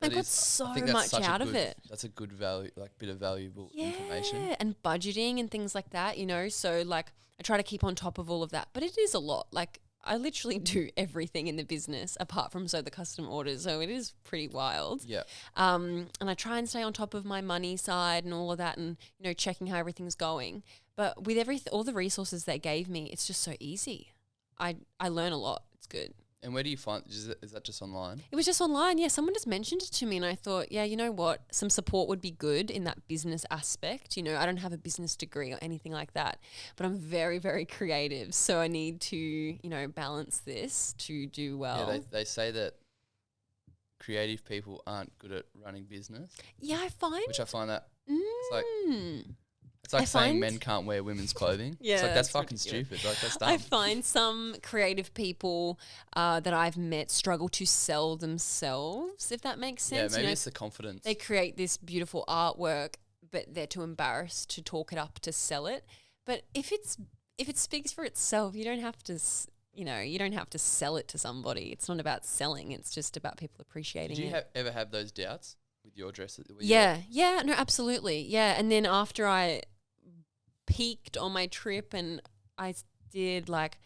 I got so much out of it. That's a good value, like bit of valuable information. Yeah, and budgeting and things like that, you know. So like I try to keep on top of all of that, but it is a lot. Like I literally do everything in the business apart from the custom orders. So it is pretty wild. Yeah. And I try and stay on top of my money side and all of that and, you know, checking how everything's going. But with all the resources they gave me, it's just so easy. I learn a lot. It's good. And where do you find, is that just online? It was just online. Yeah, someone just mentioned it to me and I thought, yeah, you know what? Some support would be good in that business aspect. You know, I don't have a business degree or anything like that, but I'm very, very creative. So I need to, you know, balance this to do well. Yeah, they say that creative people aren't good at running business. Yeah, I find. Which I find that it's like saying men can't wear women's clothing. Yeah, it's like that's fucking ridiculous. stupid. Like that's dumb. I find some creative people that I've met struggle to sell themselves, if that makes sense. Yeah, maybe it's the confidence. They create this beautiful artwork, but they're too embarrassed to talk it up to sell it. But if it speaks for itself, you don't have to. You don't have to sell it to somebody. It's not about selling. It's just about people appreciating it. Did you ever have those doubts with your dresses? Yeah, no, absolutely. Yeah, and then after I peaked on my trip and I did like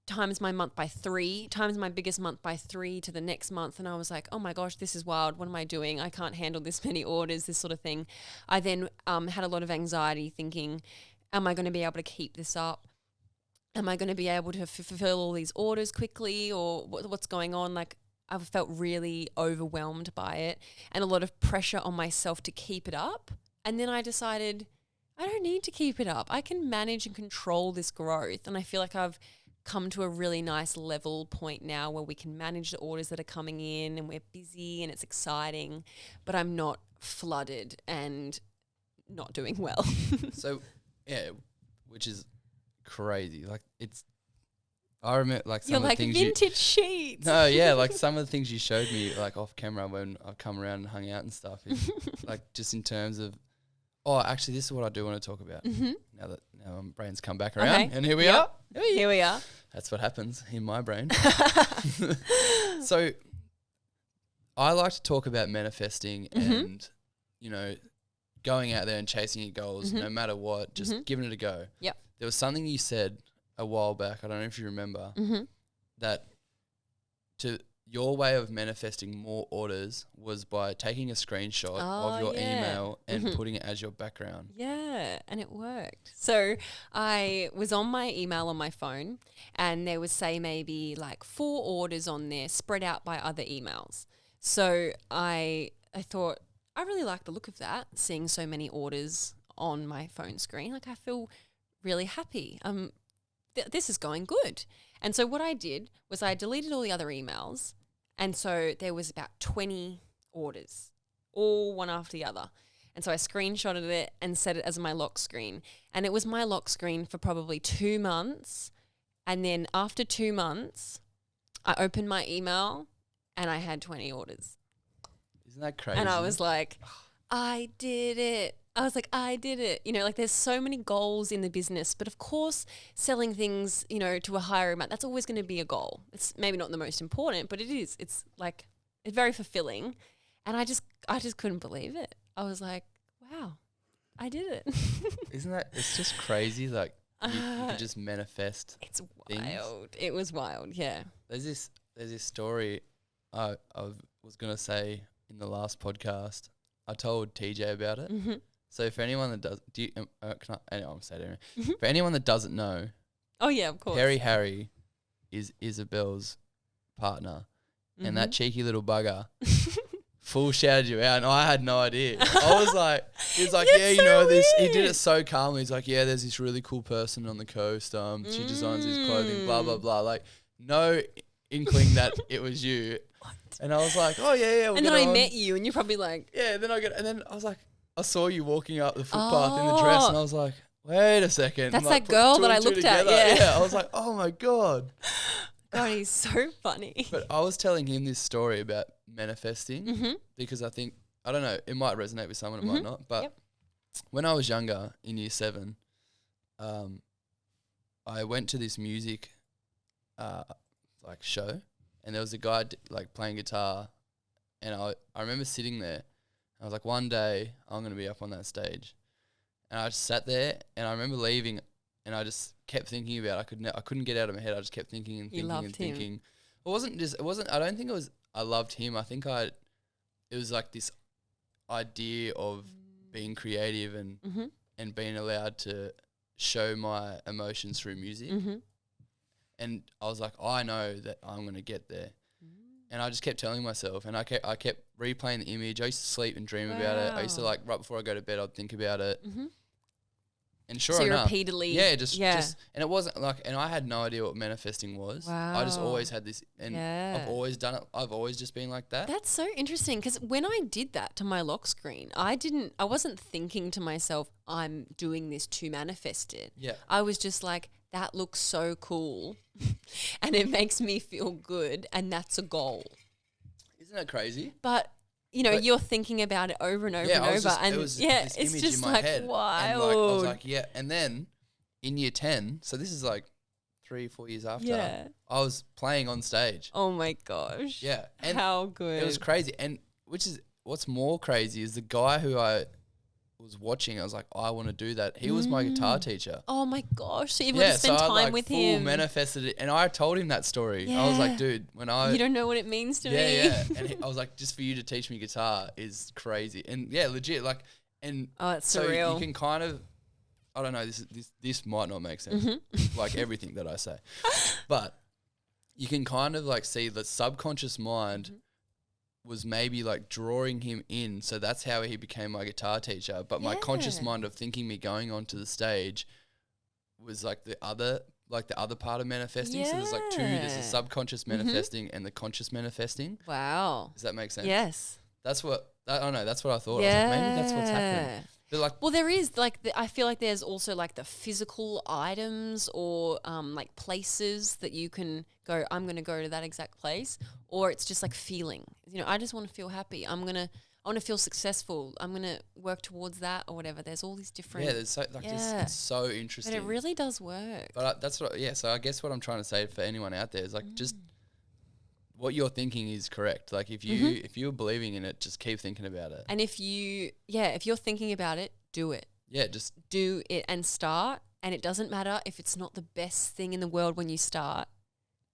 times my month by 3, times my biggest month by 3 to the next month, and I was like, oh my gosh, this is wild. What am I doing? I can't handle this many orders, this sort of thing. I then had a lot of anxiety thinking, am I going to be able to keep this up? Am I going to be able to fulfill all these orders quickly, or what's going on? Like I felt really overwhelmed by it and a lot of pressure on myself to keep it up. And then I decided I don't need to keep it up. I can manage and control this growth. And I feel like I've come to a really nice level point now where we can manage the orders that are coming in and we're busy and it's exciting, but I'm not flooded and not doing well. So, yeah, which is crazy. Like I remember like some You're of the like things vintage sheets. No, yeah, like some of the things you showed me like off camera when I've come around and hung out and stuff. Like just in terms of, actually, this is what I do want to talk about. Mm-hmm. Now my brain's come back around, and here we are. Here we are. That's what happens in my brain. So I like to talk about manifesting and, you know, going out there and chasing your goals no matter what, just giving it a go. Yep. There was something you said a while back, I don't know if you remember, that your way of manifesting more orders was by taking a screenshot of your email and putting it as your background. Yeah, and it worked. So I was on my email on my phone and there was, say, maybe like 4 orders on there spread out by other emails. So I thought, I really like the look of that, seeing so many orders on my phone screen. Like I feel really happy. This is going good. And so what I did was I deleted all the other emails. And so there was about 20 orders, all one after the other. And so I screenshotted it and set it as my lock screen. And it was my lock screen for probably 2 months. And then after 2 months, I opened my email and I had 20 orders. Isn't that crazy? And I was like, I did it. I was like, I did it. You know, like there's so many goals in the business, but of course, selling things, you know, to a higher amount, that's always going to be a goal. It's maybe not the most important, but it is. It's like, it's very fulfilling. And I just couldn't believe it. I was like, wow, I did it. Isn't that, it's just crazy. Like you can just manifest. It's things. wild. It was wild. Yeah. There's this story I was going to say in the last podcast. I told TJ about it. Mm-hmm. So for anyone that does, I'm saying it anyway. For anyone that doesn't know, Oh yeah, of course. Harry is Isabel's partner, and that cheeky little bugger full shouted you out, and I had no idea. I was like, he was like, yeah, you know this. He did it so calmly. He's like, yeah, there's this really cool person on the coast. She designs his clothing, blah blah blah. Like no inkling that it was you. What? And I was like, oh yeah. We'll and then I met you, and you're probably like, yeah. Then I was like, I saw you walking up the footpath in the dress, and I was like, wait a second. That's like, that girl that I looked at. Yeah. I was like, oh my God. God, he's so funny. But I was telling him this story about manifesting because I think, I don't know, it might resonate with someone, it might not. But when I was younger, in year 7, I went to this music like show, and there was a guy like playing guitar, and I remember sitting there. I was like, one day I'm going to be up on that stage. And I just sat there, and I remember leaving, and I just kept thinking about it. I couldn't get out of my head. I just kept thinking and thinking and thinking. I don't think it was I loved him. I think it was like this idea of being creative and being allowed to show my emotions through music. And I was like, I know that I'm going to get there. And I just kept telling myself, and I kept replaying the image. I used to sleep and dream about it. I used to, like, right before I go to bed, I'd think about it. And sure enough, repeatedly, just, and it wasn't like, and I had no idea what manifesting was. Wow. I just always had this, and I've always done it. I've always just been like that. That's so interesting, because when I did that to my lock screen, I wasn't thinking to myself, I'm doing this to manifest it. Yeah. I was just like, that looks so cool and it makes me feel good, and that's a goal. Isn't that crazy? But, you know, you're thinking about it over and over and over. And it's just like wild. And like, I was like, yeah. And then in year 10, so this is like 3-4 years after, I was playing on stage. Oh my gosh. Yeah. And how good. It was crazy. And what's more crazy is the guy who I was watching, I was like, I want to do that. He was my guitar teacher. Oh my gosh. So you want to spend time with him. Manifested it. And I told him that story. I was like, dude, you don't know what it means to me. Yeah. And I was like, just for you to teach me guitar is crazy. And yeah, legit. Like, and it's so surreal. You can kind of, I don't know, this might not make sense, like everything that I say, but you can kind of like see the subconscious mind was maybe like drawing him in. So that's how he became my guitar teacher. But my conscious mind of thinking me going onto the stage was like the other part of manifesting. So there's like two, there's the subconscious manifesting and the conscious manifesting. Wow. Does that make sense? Yes. That's what, I don't know. That's what I thought. I was like, maybe that's what's happening. Well, there is like I feel like there's also like the physical items or like places that you can go. I'm going to go to that exact place, or it's just like feeling. You know, I just want to feel happy. I want to feel successful. I'm going to work towards that or whatever. There's all these different. Yeah, there's it's so interesting. But it really does work. But that's what. Yeah, so I guess what I'm trying to say for anyone out there is like just. What you're thinking is correct. Like if you're believing in it, just keep thinking about it. And if you're thinking about it, do it. Yeah, just do it and start. And it doesn't matter if it's not the best thing in the world when you start.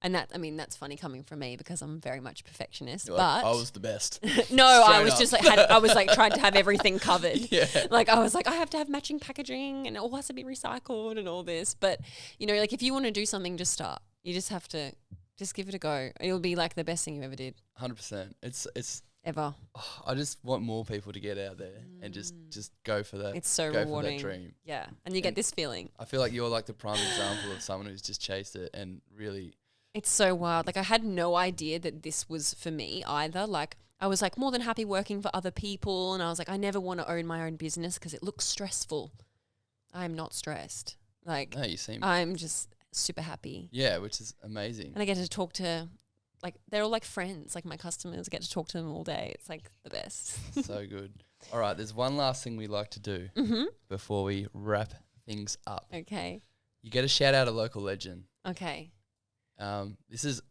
And that's funny coming from me because I'm very much perfectionist. But I was the best. No, I was just like I was like trying to have everything covered. Yeah. Like I was like, I have to have matching packaging and it all has to be recycled and all this. But you know, like if you want to do something, just start. You just have to. Just give it a go. It'll be like the best thing you ever did. 100%. It's ever. Oh, I just want more people to get out there and just go for that. It's so rewarding. For that dream. Yeah, and you get this feeling. I feel like you're like the prime example of someone who's just chased it and really. It's so wild. Like I had no idea that this was for me either. Like I was like more than happy working for other people, and I was like, I never want to own my own business because it looks stressful. I'm not stressed. Like no, you seem. I'm just. Super happy. Yeah, which is amazing. And I get to talk to, like, they're all like friends. Like my customers, I get to talk to them all day. It's like the best. So good. All right, there's one last thing we like to do before we wrap things up. Okay. You get to shout out a local legend. Okay. This is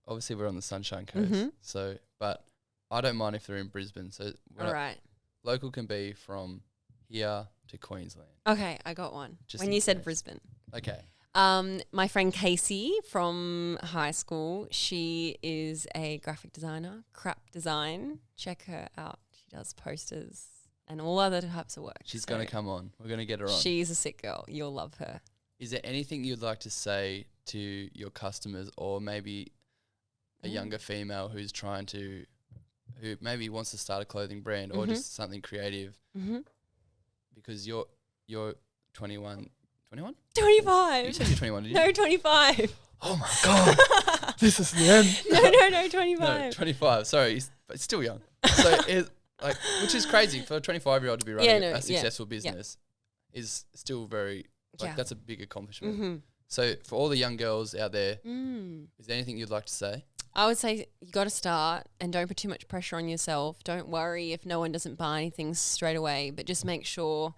obviously we're on the Sunshine Coast, so but I don't mind if they're in Brisbane. So All right. local can be from here to Queensland. Okay, I got one. Just When in you said case. Brisbane. Okay. My friend Casey from high school, she is a graphic designer, Crap Design. Check her out. She does posters and all other types of work. She's going to come on. We're going to get her on. She's a sick girl. You'll love her. Is there anything you'd like to say to your customers, or maybe a younger female who's who maybe wants to start a clothing brand or just something creative? Because you're 21. 21? 25. You said you're 21, did you? No, 25. Oh my God. This is the end. No, 25. No, 25. Sorry, but still young. So it's like, which is crazy for a 25-year-old to be running a successful business is still very, that's a big accomplishment. So for all the young girls out there, is there anything you'd like to say? I would say you got to start and don't put too much pressure on yourself. Don't worry if no one doesn't buy anything straight away, but just make sure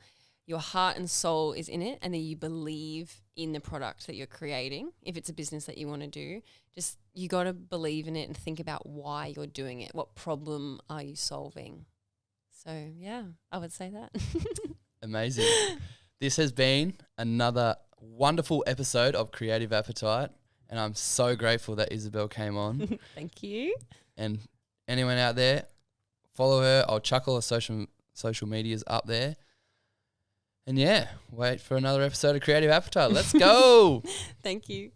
your heart and soul is in it and that you believe in the product that you're creating. If it's a business that you want to do, just you got to believe in it and think about why you're doing it. What problem are you solving? So, yeah, I would say that. Amazing. This has been another wonderful episode of Creative Appetite, and I'm so grateful that Isabel came on. Thank you. And anyone out there, follow her. I'll chuck all her social medias up there. And yeah, wait for another episode of Creative Appetite. Let's go. Thank you.